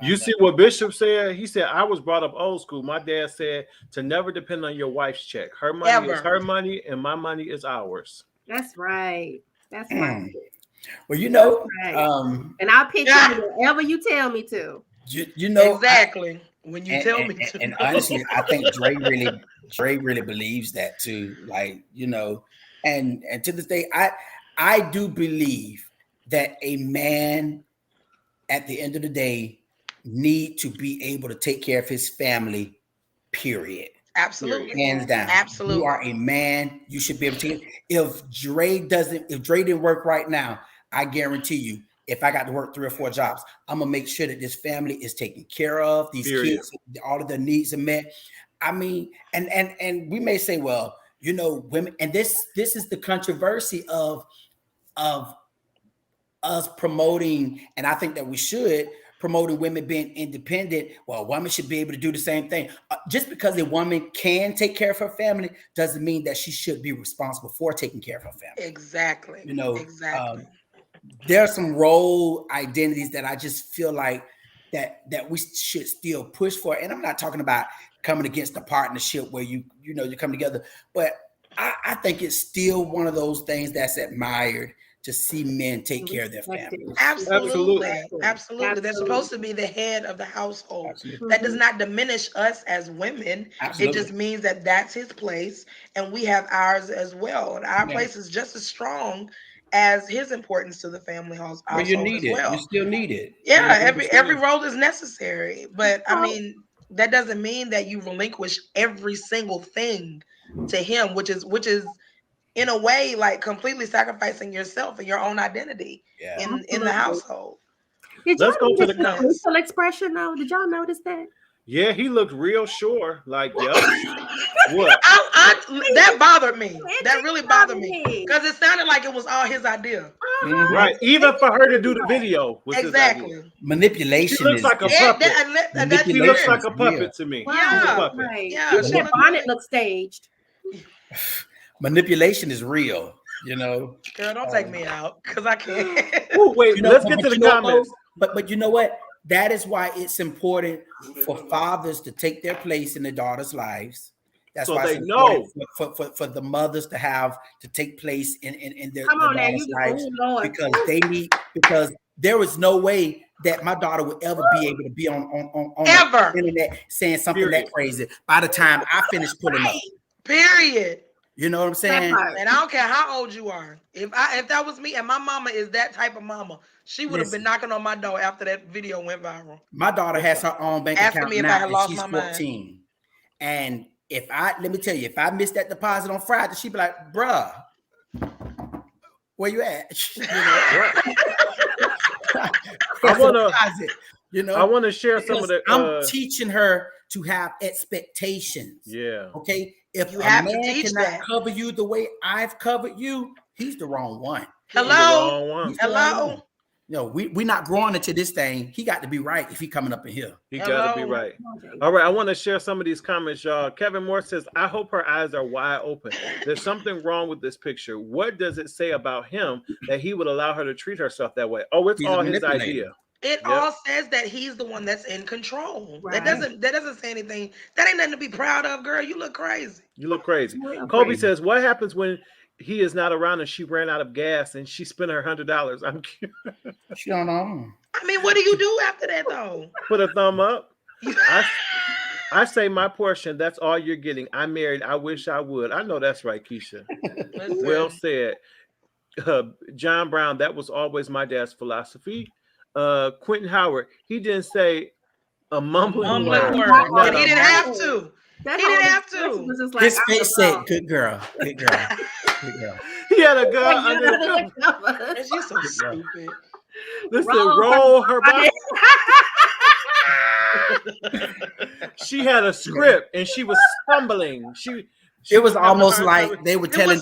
You see what Bishop said? He said, I was brought up old school. My dad said to never depend on your wife's check. Her money is her money, and my money is ours. That's right. That's right. Well, you know, and I'll pick you wherever you tell me to. You know exactly when you tell me to. And honestly, I think Dre really believes that too. Like, you know, and to this day, I do believe that a man at the end of the day need to be able to take care of his family, period. Absolutely. Hands down. Absolutely. You are a man. You should be able to. If Dre didn't work right now, I guarantee you, if I got to work 3 or 4 jobs, I'm gonna make sure that this family is taken care of. These Period. kids, all of their needs are met. I mean, and we may say, well, you know, women, and this is the controversy of us promoting, and I think that we should promoting women being independent. Well, a woman should be able to do the same thing. Just because a woman can take care of her family doesn't mean that she should be responsible for taking care of her family. Exactly. You know, exactly. There are some role identities that I just feel like that we should still push for. And I'm not talking about coming against a partnership where you come together, but I think it's still one of those things that's admired to see men take care of their family. Absolutely. They're supposed to be the head of the household. Absolutely. That does not diminish us as women. Absolutely. It just means that that's his place, and we have ours as well. And our place is just as strong as his importance to the family household you need as it. well. You still need it. Yeah, every role is necessary. But I mean, that doesn't mean that you relinquish every single thing to him, which is in a way like completely sacrificing yourself and your own identity in the household. Let's go to the comments. Facial expression though. Did y'all notice that? Yeah, he looked real sure. Like, yep. What? That bothered me. That really bothered me because it sounded like it was all his idea. Mhm. Right. Even for her to do the video was Exactly. his idea. Manipulation. She looks like a puppet. She looks like a puppet to me. Wow. She's a puppet. Right. Yeah, Even that bonnet looks staged. Manipulation is real, you know. Girl, don't take me out because I can't. Ooh, wait, You know, let's get to the comments. But you know what? That is why it's important for fathers to take their place in their daughters' lives. That's So why they it's know. important for the mothers to take place in their Come on now, daughters' you lives Lord. because there is no way that my daughter would ever be able to be on Ever. the internet saying something Period. that crazy by the time I finish pulling up. Period. You know what I'm saying? And I don't care how old you are. If that was me and my mama is that type of mama, she would have been knocking on my door after that video went viral. My daughter has her own bank Asking account me if I now, had and lost she's my mind. 14. And let me tell you, if I missed that deposit on Friday, she'd be like, bruh, where you at? I want to share some of the. I'm teaching her to have expectations. Yeah. Okay. If You a have to man teach cannot that. cover you the way I've covered you, he's the wrong one. Hello. He's the wrong one. No, we're not growing into this thing. He got to be right if he coming up in here. He got to be right. All right, I want to share some of these comments, y'all. Kevin Moore says, I hope her eyes are wide open. There's something wrong with this picture. What does it say about him that he would allow her to treat herself that way? Oh, it's all his idea. It all says that he's the one that's in control. Right. That doesn't say anything. That ain't nothing to be proud of, girl. You look crazy. You look crazy. Kobe says, what happens when he is not around and she ran out of gas and she spent her $100? I'm curious. She don't know. I mean, what do you do after that though? Put a thumb up. I say my portion. That's all you're getting. I'm married. I wish I would. I know that's right, Keisha. Well said. John Brown, that was always my dad's philosophy. Quentin Howard, he didn't say a mumbling word. And he didn't have to. He didn't have to. His face said, good girl. Good girl. Good girl. He had a gun under the cover. She's so stupid. Listen, roll her body. She had a script and she was stumbling. It was almost like they were telling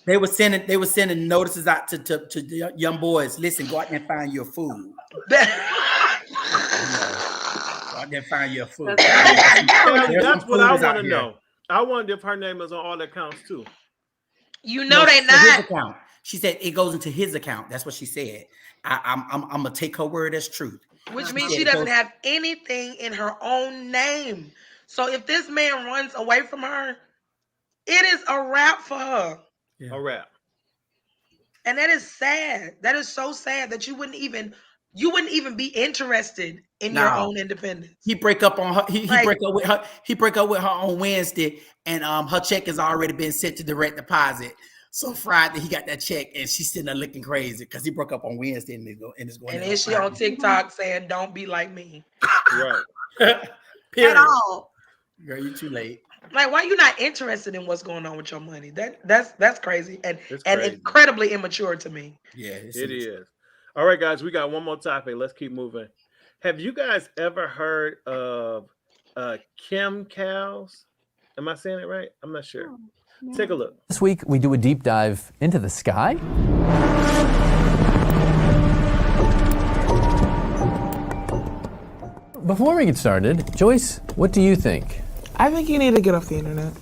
they were sending notices out to the young boys. Listen, go out there and find your food. Go out there and find your food. That's what I want to know. I wonder if her name is on all accounts too. You know they not. Account. She said it goes into his account. That's what she said. I'm gonna take her word as truth. Which means she doesn't have anything in her own name. So if this man runs away from her, it is a wrap for her. Yeah. A wrap. And that is sad. That is so sad that you wouldn't even be interested in your own independence. He break up on her. He break up with her. He break up with her on Wednesday, and her check has already been sent to direct deposit. So Friday he got that check, and she's sitting there looking crazy because he broke up on Wednesday, and it's going. And then she on TikTok saying, "Don't be like me." Right. At all. Girl, you too late. Like, why you not interested in what's going on with your money? That's crazy and crazy. incredibly immature to me. Yeah, it is. All right, guys, we got one more topic. Let's keep moving. Have you guys ever heard of Chemtrails? Am I saying it right? I'm not sure. Take a look. This week, we do a deep dive into the sky. Before we get started, Joyce, what do you think? I think you need to get off the internet.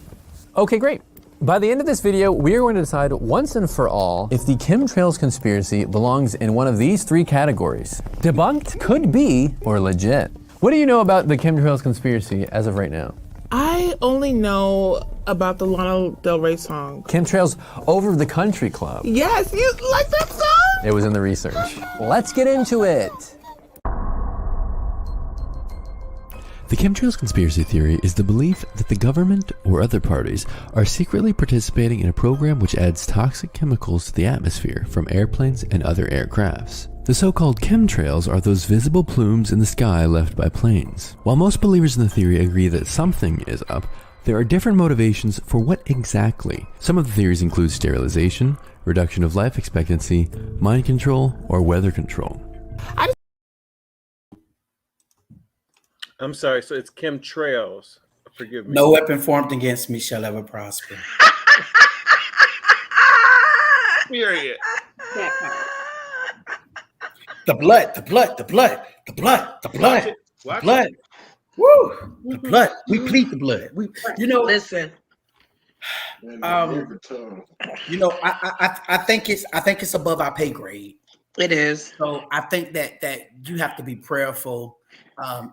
Okay, great. By the end of this video, we are going to decide once and for all if the chemtrails conspiracy belongs in one of these three categories: debunked, could be, or legit. What do you know about the chemtrails conspiracy as of right now? I only know about the Lana Del Rey song. Chemtrails Over the Country Club. Yes, you like that song? It was in the research. Let's get into it. The chemtrails conspiracy theory is the belief that the government or other parties are secretly participating in a program which adds toxic chemicals to the atmosphere from airplanes and other aircrafts. The so-called chemtrails are those visible plumes in the sky left by planes. While most believers in the theory agree that something is up, there are different motivations for what exactly. Some of the theories include sterilization, reduction of life expectancy, mind control, or weather control. I'm sorry. So it's chemtrails. Forgive me. No weapon formed against me shall ever prosper. Period. That part. The blood, the blood, the blood, the blood, the blood, Watch the blood. Woo! The blood. We plead the blood. We, Listen. I think it's above our pay grade. It is. So I think that you have to be prayerful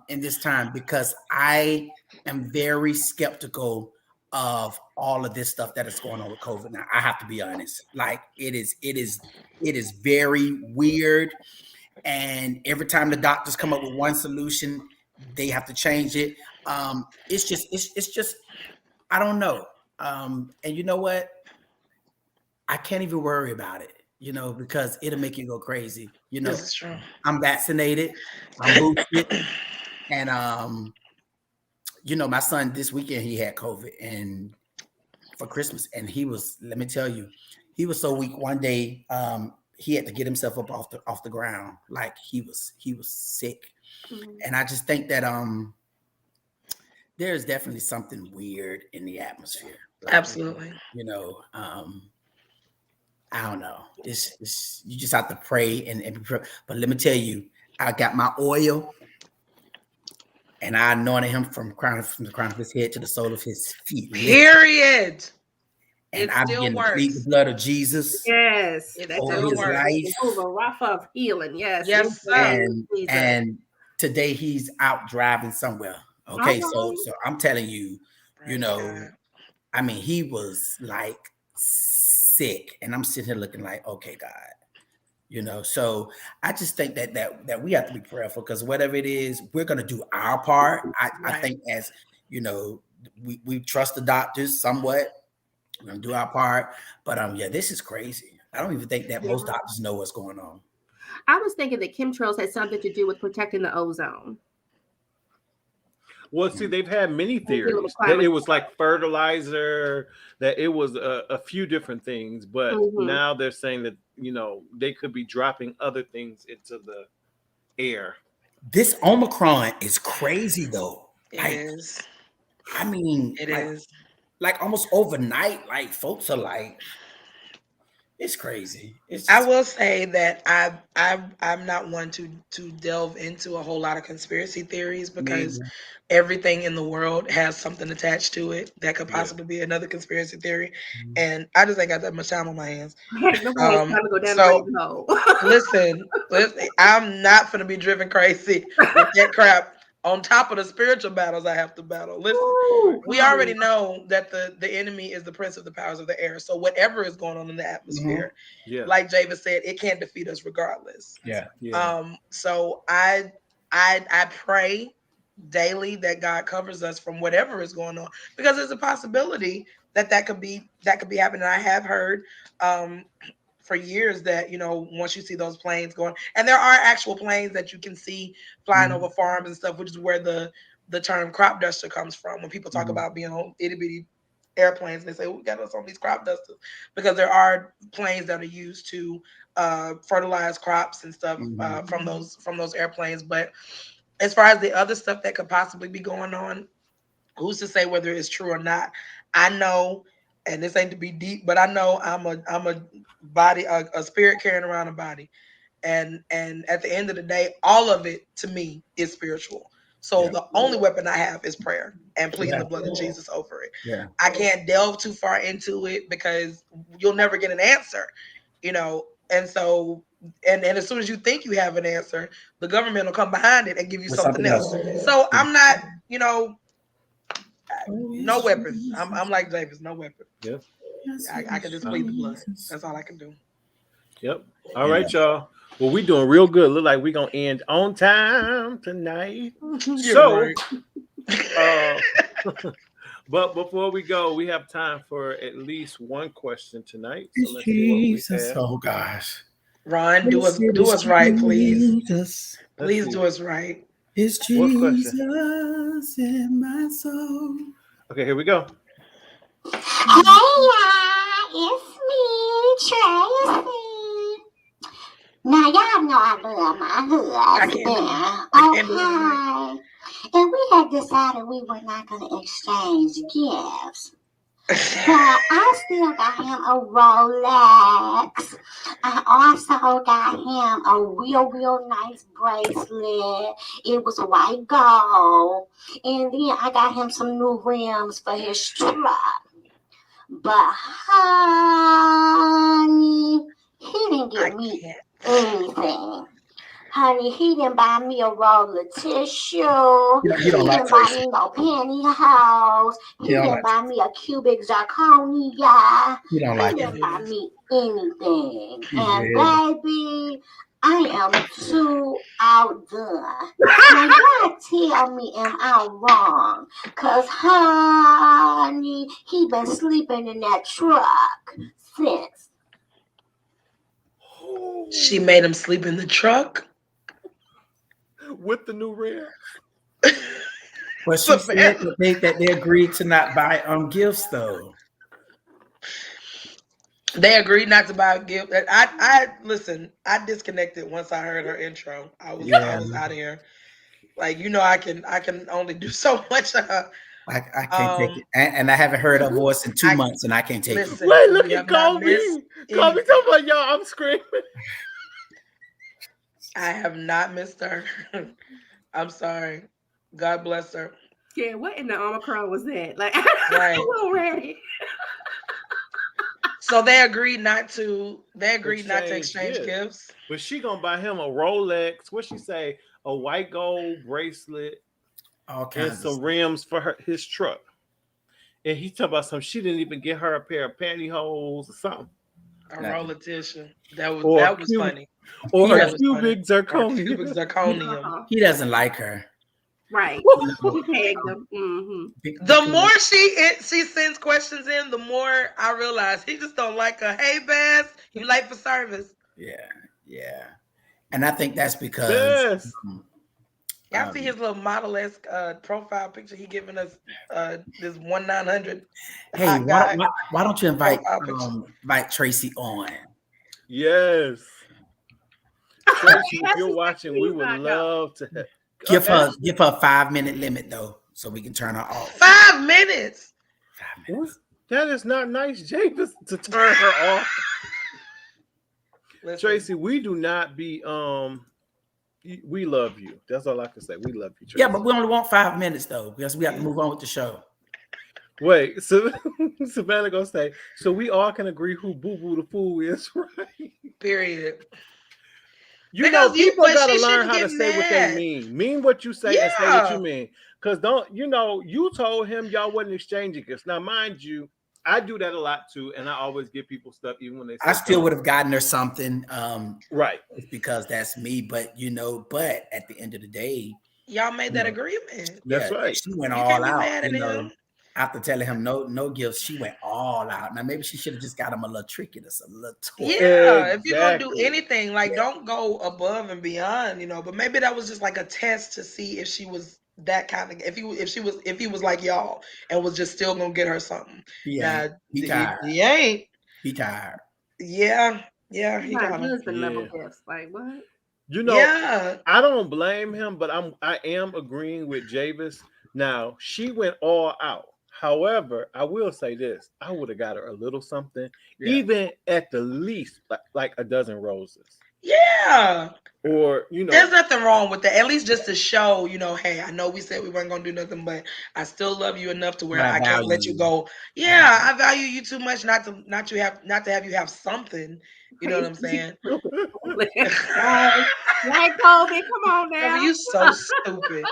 in this time, because I am very skeptical of all of this stuff that is going on with COVID. Now, I have to be honest. Like, it is very weird. And every time the doctors come up with one solution, they have to change it. It's just, I don't know. And you know what? I can't even worry about it, because it'll make you go crazy. This is true. I'm vaccinated, I'm boosted, and my son this weekend, he had COVID and for Christmas, and let me tell you, he was so weak. One day, he had to get himself up off the ground, like he was sick. Mm-hmm. And I just think that there's definitely something weird in the atmosphere. Like, absolutely. I don't know. It's you just have to pray and be. But let me tell you, I got my oil, and I anointed him from the crown of his head to the sole of his feet. Period. And it I still begin works. to plead the blood of Jesus. Yes, it over still his works. life. Over Rapha of healing. Yes, yes, sir. And today he's out driving somewhere. Okay, so I'm telling you, I mean, he was like sick, and I'm sitting here looking like, okay, God, so I just think that we have to be prayerful, because whatever it is, we're going to do our part. I think, as we trust the doctors somewhat. We're going to do our part, but this is crazy. I don't even think that most doctors know what's going on. I was thinking that chemtrails had something to do with protecting the ozone. Well, see, they've had many theories that it was like fertilizer, that it was a few different things, but now they're saying that, they could be dropping other things into the air. This Omicron is crazy, though. It is. I mean, it is. Like almost overnight, like folks are like, it's crazy. I will say that I'm not one to delve into a whole lot of conspiracy theories, because everything in the world has something attached to it that could possibly be another conspiracy theory, and I just ain't got that much time on my hands. Listen, I'm not gonna be driven crazy with that crap. On top of the spiritual battles I have to battle. Listen, we already know that the enemy is the prince of the powers of the air. So whatever is going on in the atmosphere, like Javis said, it can't defeat us regardless. So I pray daily that God covers us from whatever is going on, because there's a possibility that could be happening. I have heard for years that, once you see those planes going, and there are actual planes that you can see flying over farms and stuff, which is where the term crop duster comes from. When people talk about being on itty bitty airplanes. And they say, we got us on these crop dusters because there are planes that are used to fertilize crops and stuff from those airplanes. But as far as the other stuff that could possibly be going on, who's to say whether it's true or not? I know, and this ain't to be deep, but I know I'm a body, a spirit carrying around a body. And at the end of the day, all of it to me is spiritual. So the only weapon I have is prayer and pleading the blood of Jesus over it. Yeah. I can't delve too far into it because you'll never get an answer, And so, and as soon as you think you have an answer, the government will come behind it and give you something else. So I'm not, no weapon. I'm like Davis, no weapon. Yep. I can just plead the blood. That's all I can do. Yep. All right, y'all. Well, we doing real good. Look like we're gonna end on time tonight. But before we go, we have time for at least one question tonight. So let's see what we have. Oh gosh. Ron, do us right, please. Please do us right. It's Jesus in my soul. Okay, here we go. Hey, it's me, Tracy. Now, y'all know I love my husband. Okay. And we had decided we were not going to exchange gifts. But I still got him a Rolex. I also got him a real nice bracelet. It was white gold. And then I got him some new rims for his truck. But honey, he didn't give me anything. Honey, he didn't buy me a roll of tissue. He didn't buy me no pantyhose. He didn't buy me a cubic zirconia. He didn't buy me anything. And baby, I am too outdone. Now y'all tell me, am I wrong? Cause honey, he been sleeping in that truck since. She made him sleep in the truck with the new rim. Well, she said that they agreed to not buy gifts though. They agreed not to buy a gift. I listen. I disconnected once I heard her intro. I was out of here. Like I can only do so much. I can't take it, and I haven't heard her voice in 2 months, and I can't take it. Wait, look at Colby. Colby talking about y'all. I'm screaming. I have not missed her. I'm sorry. God bless her. Yeah, what in the Omicron was that? Like, right. I'm already. So they agreed not to exchange gifts. But she gonna buy him a Rolex. What she say? A white gold bracelet, and some rims for his truck. And he talking about something. She didn't even get her a pair of pantyhose or something. A roll of tissue. That was funny. Or a cubic zirconia. Cubic zirconium. He doesn't like her. Right. Mm-hmm. The more she sends questions in, the more I realize he just don't like her. Hey, Bass, you late for service? Yeah. And I think that's because y'all see his little model-esque profile picture he giving us this 1-900. Hey, why don't you invite Tracy on? Yes. Tracy, if you're watching, we would love to give her a 5-minute limit though, so we can turn her off. 5 minutes. 5 minutes. That is not nice, James, to turn her off. Listen. Tracy, we do not be we love you. That's all I can say. We love you, Tracy. Yeah, but we only want 5 minutes though, because we have to move on with the show. Wait, so Savannah gonna say, so we all can agree who Boo Boo the Fool is, right? Period. People gotta learn how to say what they mean. Mean what you say and say what you mean. Because you told him y'all wasn't exchanging gifts. Now, mind you, I do that a lot too, and I always give people stuff even when they say I still would have gotten her something. Right. Because that's me, but at the end of the day, y'all made that agreement. That's right. She went all out, after telling him no gifts, she went all out. Now maybe she should have just got him a little trick, a little toy. Yeah, if you're gonna do anything, like don't go above and beyond, but maybe that was just like a test to see if she was that kind of if he was like y'all and was just still gonna get her something. He tired. He ain't. He tired. Yeah. He got husband level gifts. Like what? You know, I don't blame him, but I am agreeing with Javis. Now she went all out. However, I will say this: I would have got her a little something, even at the least, like a dozen roses. Yeah. Or, you know, there's nothing wrong with that. At least just to show, you know, hey, I know we said we weren't gonna do nothing, but I still love you enough to where I can't let you go. Yeah, I value you too much not to have you have something. You know what I'm saying? Like Kobe, come on now. You so stupid.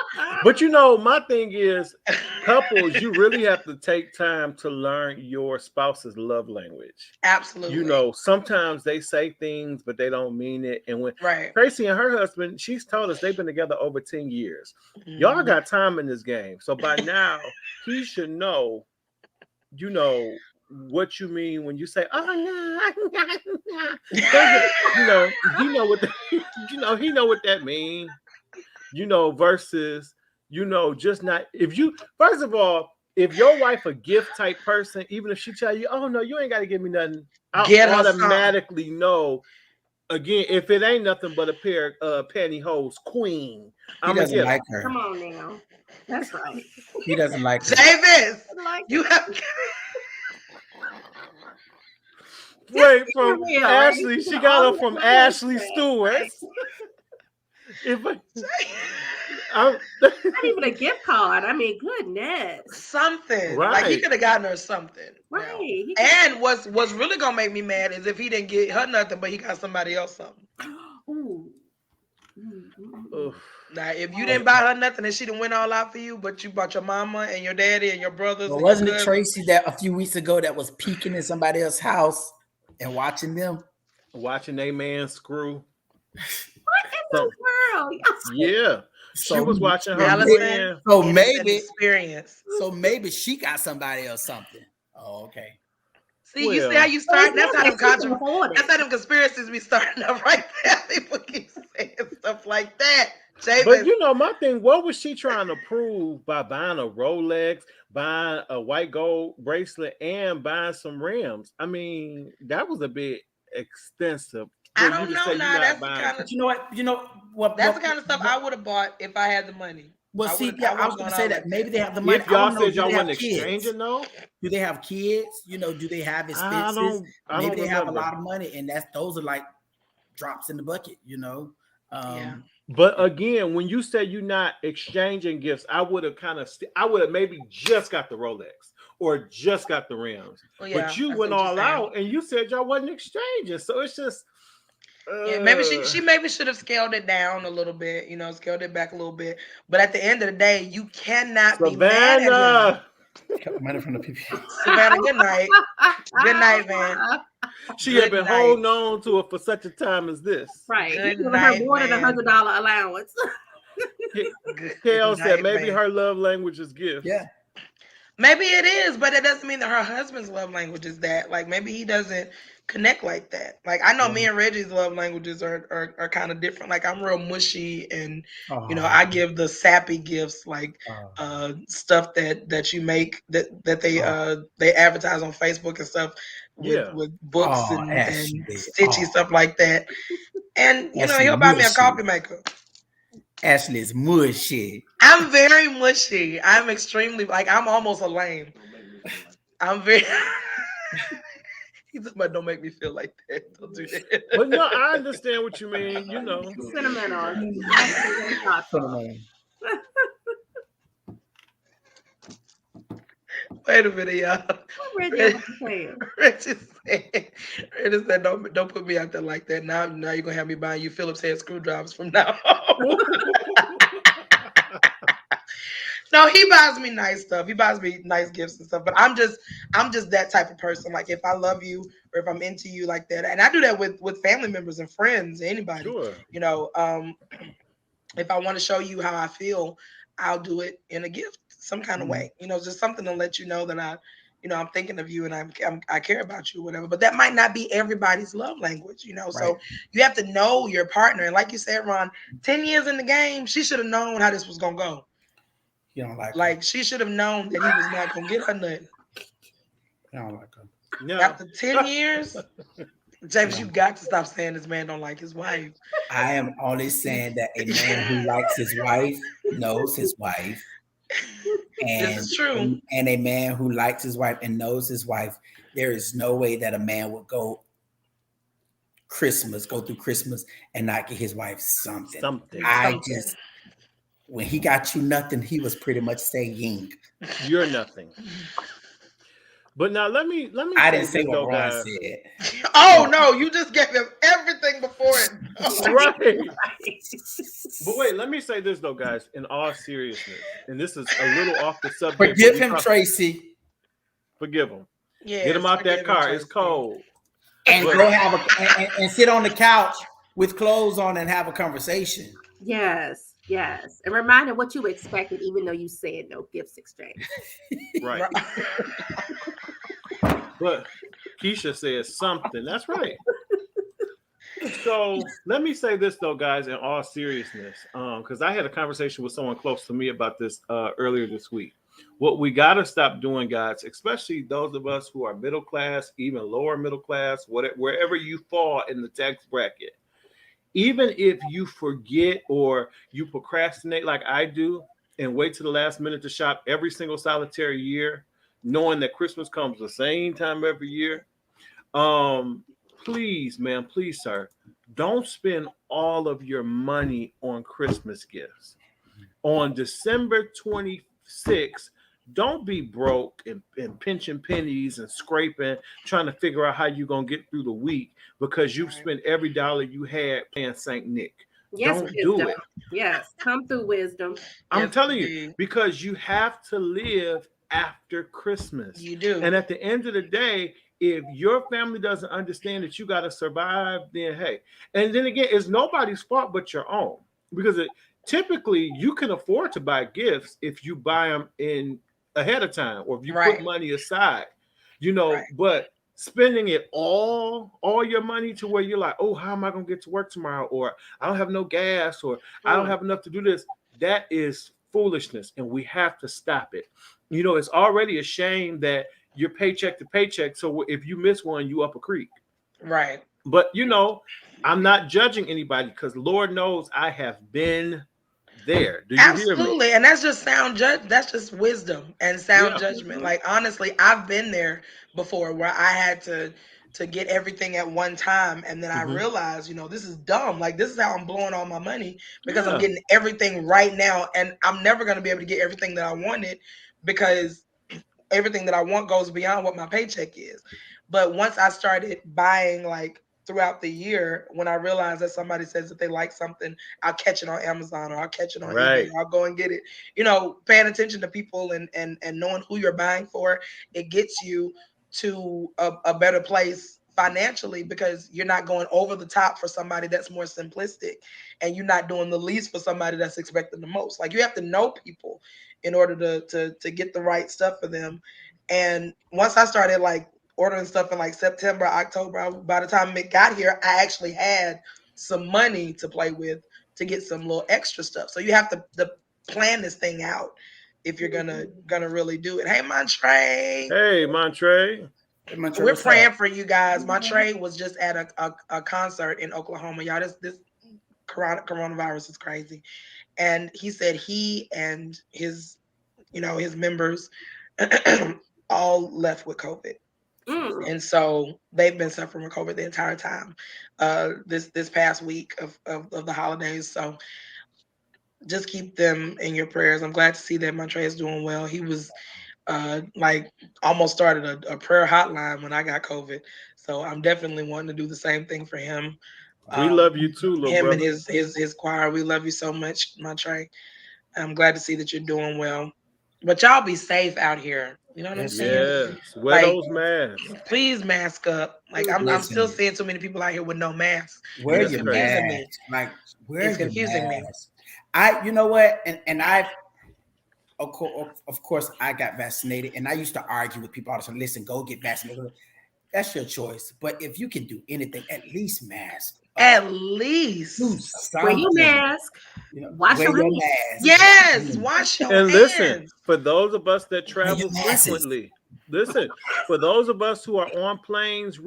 But you know, my thing is, couples, you really have to take time to learn your spouse's love language. Absolutely. You know, sometimes they say things, but they don't mean it. And when right. Tracy and her husband, she's told us they've been together over 10 years. Y'all got time in this game. So by now, he should know, you know, what you mean when you say, oh no. You know, he know what he know what that means. You know, versus, you know, just not first of all, if your wife a gift type person, even if she tell you, oh no, you ain't got to give me nothing, I'll automatically know. Again, if it ain't nothing but a pair of pantyhose, queen, he doesn't like her. Come on now, that's right. He doesn't like her. Davis, you have. Wait, from Ashley, she got her from Ashley Stewart. Not even a gift card. I mean, goodness. Something. Right. Like he could have gotten her something. Right. And what's really gonna make me mad is if he didn't get her nothing, but he got somebody else something. Ooh. Now, if you didn't buy her nothing and she didn't went all out for you, but you bought your mama and your daddy and your brothers. Well, wasn't it Tracy that a few weeks ago that was peeking in somebody else's house and watching them? Watching a man screw. What in the world? Yeah. So, she was watching her man. So maybe experience. So maybe she got somebody else something. Oh, okay. See, you see how you start? That's how them conspiracies be starting up right there. People keep saying stuff like that. Javis. But you know, my thing, what was she trying to prove by buying a Rolex, buying a white gold bracelet, and buying some rims? I mean, that was a bit extensive. I don't know now. That's the kind of, you know what? That's the kind of stuff I would have bought if I had the money. Well, I was going to say that maybe they have the money. If y'all said y'all wasn't exchanging, though, do they have kids? You know, do they have expenses? Maybe they have a lot of money, and those are like drops in the bucket. You know. Yeah. But again, when you say you're not exchanging gifts, I would have maybe just got the Rolex or just got the rims. Well, yeah, but you went all out and you said y'all wasn't exchanging. So it's just yeah, maybe she maybe should have scaled it down a little bit, you know, scaled it back a little bit. But at the end of the day, you cannot be mad at him. Money from the PPA. Savannah, good night. Good night, man. She had been holding on to it for such a time as this. Right. Good Giving night, her more than $100 allowance. Kale said maybe her love language is gift. Yeah. Maybe it is, but it doesn't mean that her husband's love language is that. Like maybe he doesn't connect like that. Like I know me and Reggie's love languages are kind of different. Like I'm real mushy and you know, I give the sappy gifts like stuff that you make that they advertise on Facebook and stuff with books and stitchy stuff like that. And you know, he'll buy me a coffee maker. Ashley's mushy. I'm very mushy. I'm extremely I'm almost a lame. I'm very He's about don't make me feel like that. Don't do that. But no, I understand what you mean. You know, sentimental. Wait a minute, y'all. Reggie said, "Don't put me out there like that." Now you're gonna have me buying you Phillips head screwdrivers from now on. No, he buys me nice stuff. He buys me nice gifts and stuff. But I'm just that type of person. Like if I love you or if I'm into you like that, and I do that with family members and friends, anybody. Sure. You know, if I want to show you how I feel, I'll do it in a gift, some kind of way. You know, just something to let you know that I'm thinking of you and I care about you, whatever. But that might not be everybody's love language, you know. Right. So you have to know your partner. And like you said, Ron, 10 years in the game, she should have known how this was gonna go. You don't like Like she should have known that he was not gonna get her nothing. You don't like her. No. After 10 years, James, you got to stop saying this man don't like his wife. I am only saying that a man who likes his wife knows his wife. And, this is true. And a man who likes his wife and knows his wife, there is no way that a man would go through Christmas and not get his wife something. When he got you nothing, he was pretty much saying, "You're nothing." But now let me. I didn't say what Ron said. Oh no, you just gave him everything before it. Right. But wait, let me say this though, guys. In all seriousness, and this is a little off the subject. Forgive him, Tracy. Forgive him. Yeah, get him out that car. It's cold. And go and sit on the couch with clothes on and have a conversation. Yes. And remind him what you expected, even though you said no gifts exchange. Right. But Keisha says something. That's right. So let me say this though, guys, in all seriousness, because I had a conversation with someone close to me about this earlier this week. What we got to stop doing, guys, especially those of us who are middle class, even lower middle class, wherever you fall in the tax bracket, even if you forget or you procrastinate like I do and wait to the last minute to shop every single solitary year, knowing that Christmas comes the same time every year, please, ma'am, please, sir, don't spend all of your money on Christmas gifts. On December 26th, don't be broke and pinching pennies and scraping, trying to figure out how you're going to get through the week because you've spent every dollar you had paying St. Nick. Yes, don't do it. Yes, come through wisdom. I'm telling you, because you have to live after Christmas. You do. And at the end of the day, if your family doesn't understand that you got to survive, then hey. And then again, it's nobody's fault but your own. Because typically you can afford to buy gifts if you buy them in ahead of time or if you put money aside, but spending it all your money to where you're like, oh, how am I going to get to work tomorrow? Or I don't have no gas, or I don't have enough to do this. That is foolishness. And we have to stop it. It's already a shame that you're paycheck to paycheck. So if you miss one, you up a creek. Right. But, I'm not judging anybody because Lord knows I have been there. Do you Absolutely. hear me? And that's just that's just wisdom and sound judgment. Like, honestly, I've been there before where I had to get everything at one time. And then I realized, this is dumb. Like, this is how I'm blowing all my money because I'm getting everything right now. And I'm never going to be able to get everything that I wanted because everything that I want goes beyond what my paycheck is. But once I started buying, like, throughout the year, when I realized that somebody says that they like something, I'll catch it on Amazon or I'll catch it on eBay. I'll go and get it. Paying attention to people and knowing who you're buying for, it gets you to a better place financially because you're not going over the top for somebody that's more simplistic and you're not doing the least for somebody that's expecting the most. Like, you have to know people in order to get the right stuff for them. And once I started like ordering stuff in like September, October, by the time it got here, I actually had some money to play with to get some little extra stuff. So you have to plan this thing out if you're gonna really do it. Hey, Montre. Hey, Montre. We're praying for you guys. Montre was just at a concert in Oklahoma. Y'all, this coronavirus is crazy. And he said he and his members all left with COVID. And so they've been suffering with COVID the entire time, this past week of the holidays. So just keep them in your prayers. I'm glad to see that Montre is doing well. He was almost started a prayer hotline when I got COVID. So I'm definitely wanting to do the same thing for him. We love you too, little him brother. And his choir. We love you so much, Montre. I'm glad to see that you're doing well. But y'all be safe out here. You know what I'm saying? Yes. Wear those masks. Please mask up. Like, I'm still seeing too many people out here with no masks. Wear your mask. It's confusing me. You know what? And I've of course I got vaccinated, and I used to argue with people all the time. Listen, go get vaccinated. that's your choice. But if you can do anything, at least mask. At least do Wear something. your mask. You know, Wash wear your your hands. mask. Yes, wash your And hands. listen, for those of us that travel your masses. frequently, listen, for those of us who are on planes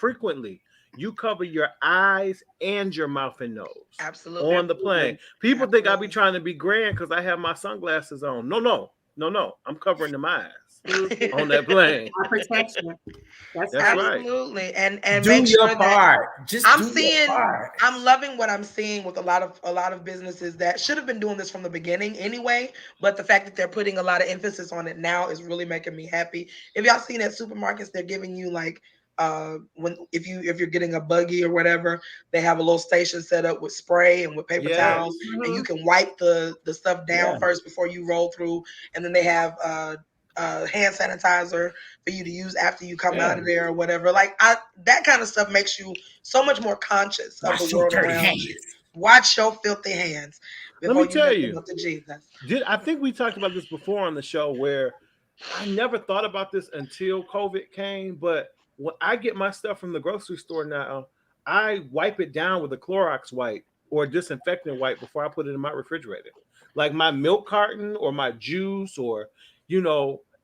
frequently, you cover your eyes and your mouth and nose. Absolutely. On the plane. People think I be trying to be grand because I have my sunglasses on. No. I'm covering the eyes on that plane. Our protection. That's right. Absolutely. And do make your sure part. that Just I'm do seeing your part. I'm loving what I'm seeing with a lot of businesses that should have been doing this from the beginning anyway, but the fact that they're putting a lot of emphasis on it now is really making me happy. If y'all seen at supermarkets, they're giving you like if you're getting a buggy or whatever, they have a little station set up with spray and with paper towels, and you can wipe the stuff down first before you roll through, and then they have hand sanitizer for you to use after you come out of there or whatever. Like that kind of stuff makes you so much more conscious of the world around you. Watch your filthy hands before Let me tell you. Up to Jesus. I think we talked about this before on the show where I never thought about this until COVID came, but when I get my stuff from the grocery store now, I wipe it down with a Clorox wipe or a disinfectant wipe before I put it in my refrigerator. Like my milk carton or my juice or,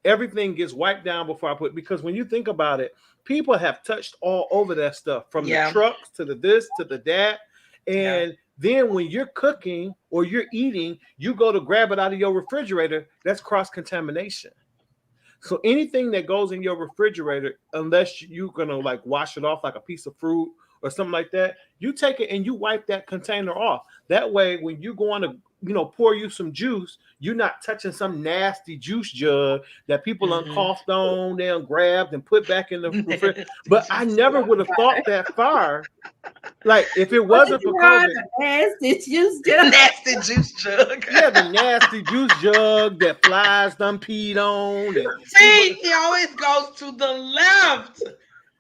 everything gets wiped down before I put, because when you think about it, people have touched all over that stuff from the trucks to the this to the that. And then when you're cooking or you're eating, you go to grab it out of your refrigerator, that's cross-contamination. So anything that goes in your refrigerator, unless you're going to like wash it off like a piece of fruit or something like that, you take it and you wipe that container off. That way, when you go on to, pour you some juice, you're not touching some nasty juice jug that people uncoughed on, they grabbed and put back in the refrigerator. But I never would have thought that far. Like if it wasn't for COVID, nasty juice jug. Nasty juice jug. Yeah, the nasty juice jug that flies done peed on. See, he always goes to the left.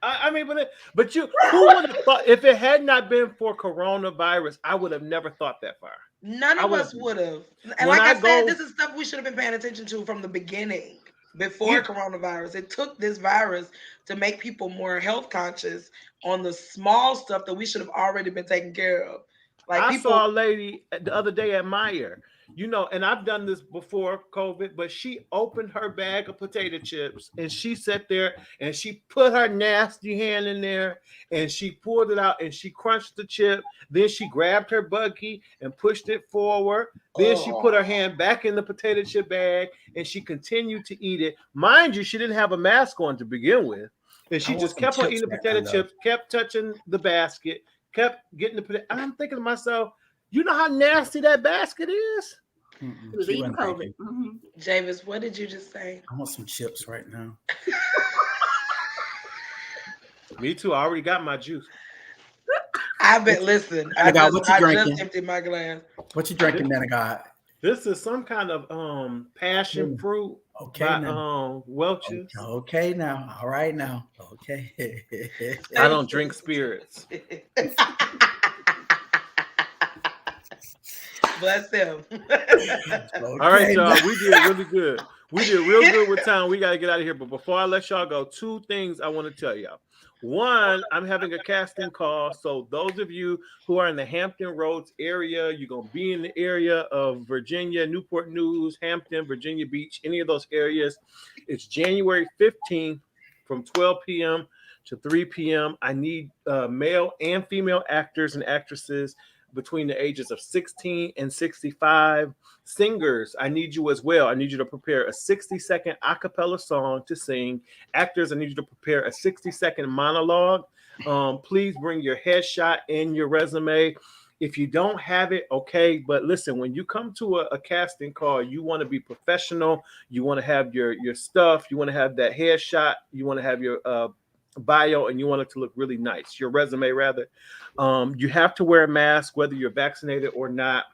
I mean, but who would have thought if it had not been for coronavirus, I would have never thought that far. None of us would have. And like I said, this is stuff we should have been paying attention to from the beginning, before coronavirus. It took this virus to make people more health conscious on the small stuff that we should have already been taking care of. Like I saw a lady the other day at Meijer, and I've done this before COVID, but she opened her bag of potato chips and she sat there and she put her nasty hand in there and she pulled it out and she crunched the chip. Then she grabbed her buggy and pushed it forward. Then she put her hand back in the potato chip bag and she continued to eat it. Mind you, she didn't have a mask on to begin with. And she just kept on eating the potato chips, kept touching the basket, kept getting the potato. I'm thinking to myself, you know how nasty that basket is? It was eating COVID. Javis, what did you just say? I want some chips right now. Me too. I already got my juice. I just emptied my glass. What you drinking, man of God? This is some kind of passion fruit by Welch's. Okay now. All right now. Okay. I don't drink spirits. Bless them. All right, y'all. We did really good. We did real good with time. We got to get out of here. But before I let y'all go, two things I want to tell y'all. One, I'm having a casting call. So those of you who are in the Hampton Roads area, you're going to be in the area of Virginia, Newport News, Hampton, Virginia Beach, any of those areas. It's January 15th from 12 p.m. to 3 p.m. I need male and female actors and actresses between the ages of 16 and 65. Singers, I need you as well. I need you to prepare a 60-second a cappella song to sing. Actors, I need you to prepare a 60-second monologue. Please bring your headshot and your resume. If you don't have it, okay. But listen, when you come to a casting call, you want to be professional. You want to have your stuff. You want to have that headshot. You want to have your bio, and you want it to look really nice. Your resume, rather. You have to wear a mask, whether you're vaccinated or not.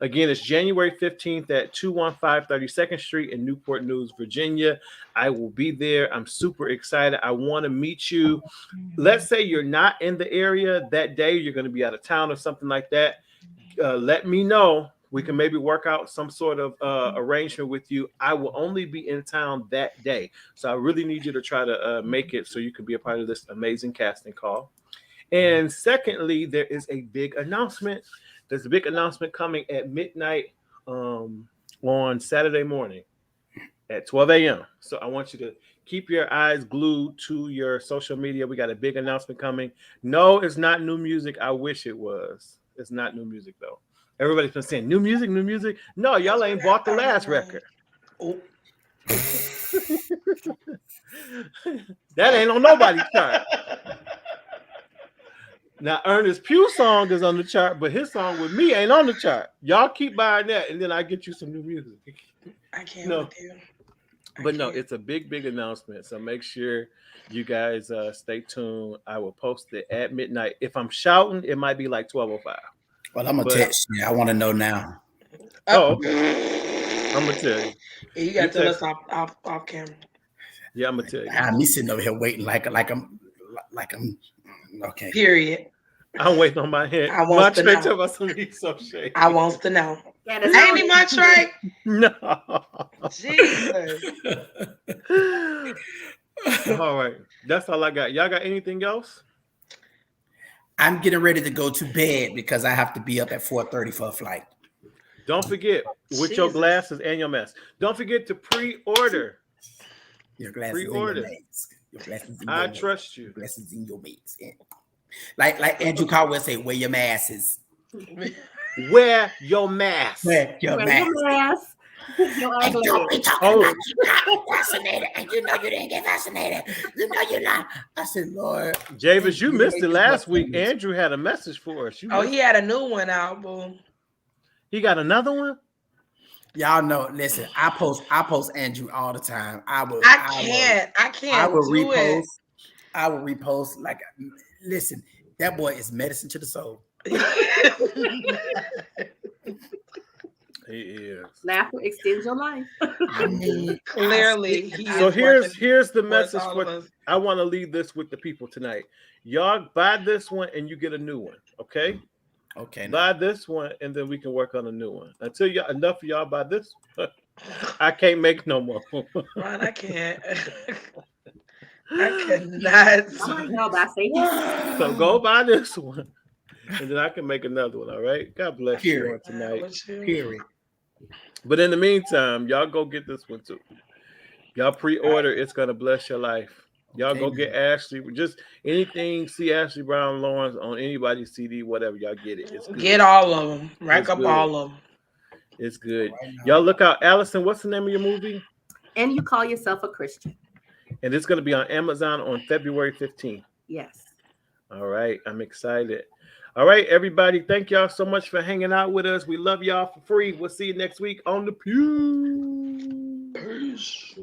Again, it's January 15th at 215 32nd Street in Newport News, Virginia. I will be there. I'm super excited. I want to meet you. Let's say you're not in the area that day. You're going to be out of town or something like that. Let me know. We can maybe work out some sort of arrangement with you. I will only be in town that day, so I really need you to try to make it so you can be a part of this amazing casting call. And secondly, there is a big announcement. There's a big announcement coming at midnight on Saturday morning at 12 a.m. So I want you to keep your eyes glued to your social media. We got a big announcement coming. No, it's not new music. I wish it was. It's not new music, though. Everybody's been saying new music, new music. No, y'all ain't bought the last record. Oh. That ain't on nobody's chart. Now, Ernest Pugh song is on the chart, but his song with me ain't on the chart. Y'all keep buying that, and then I get you some new music. I can't with you. But no, it's a big, big announcement. So make sure you guys stay tuned. I will post it at midnight. If I'm shouting, it might be like 12:05. Well, I'm gonna text you. I want to know now. Oh, okay. I'm gonna tell you. Yeah, you gotta tell us off camera. Yeah, I'm gonna tell you. I'm sitting over here waiting like I'm okay. Period. I'm waiting on my head. I want to know. I want to know. Yeah, ain't he much right? No. Jesus. All right. That's all I got. Y'all got anything else? I'm getting ready to go to bed because I have to be up at 4:30 for a flight. Don't forget with your glasses and your mask. Don't forget to pre-order. Your glasses pre-order. And your mask. Your glasses and I your trust you. Your glasses in your mask. Like Andrew Caldwell say, wear your masks. Wear your mask. Wear your mask. And don't be talking about you got vaccinated, and you know you didn't get vaccinated. You know you're not. I said, Lord, Javis, you missed it last week. Andrew had a message for us. He had a new one out, boom. He got another one. Y'all know. Listen, I post Andrew all the time. I can't. I will repost. I will repost. Like, listen, that boy is medicine to the soul. He is. Laughter extends your life. I mean, clearly. So here's the message for. I want to leave this with the people tonight. Y'all buy this one and you get a new one. Okay. Okay. Buy this one and then we can work on a new one. Until enough of y'all buy this one, I can't make no more. Ron, I can't. I cannot. So go buy this one. And then I can make another one. All right. God bless you on tonight. Period. But in the meantime, y'all go get this one too. Y'all pre-order. It's gonna bless your life. Y'all go get Ashley. Just anything. See Ashley Brown Lawrence on anybody's CD, whatever. Y'all get it. It's good. Get all of them. Rack up all of them. It's good. Y'all look out. Allison, what's the name of your movie? And You Call Yourself a Christian. And it's gonna be on Amazon on February 15th. Yes. All right. I'm excited. All right, everybody. Thank y'all so much for hanging out with us. We love y'all for free. We'll see you next week on the Pew. Peace.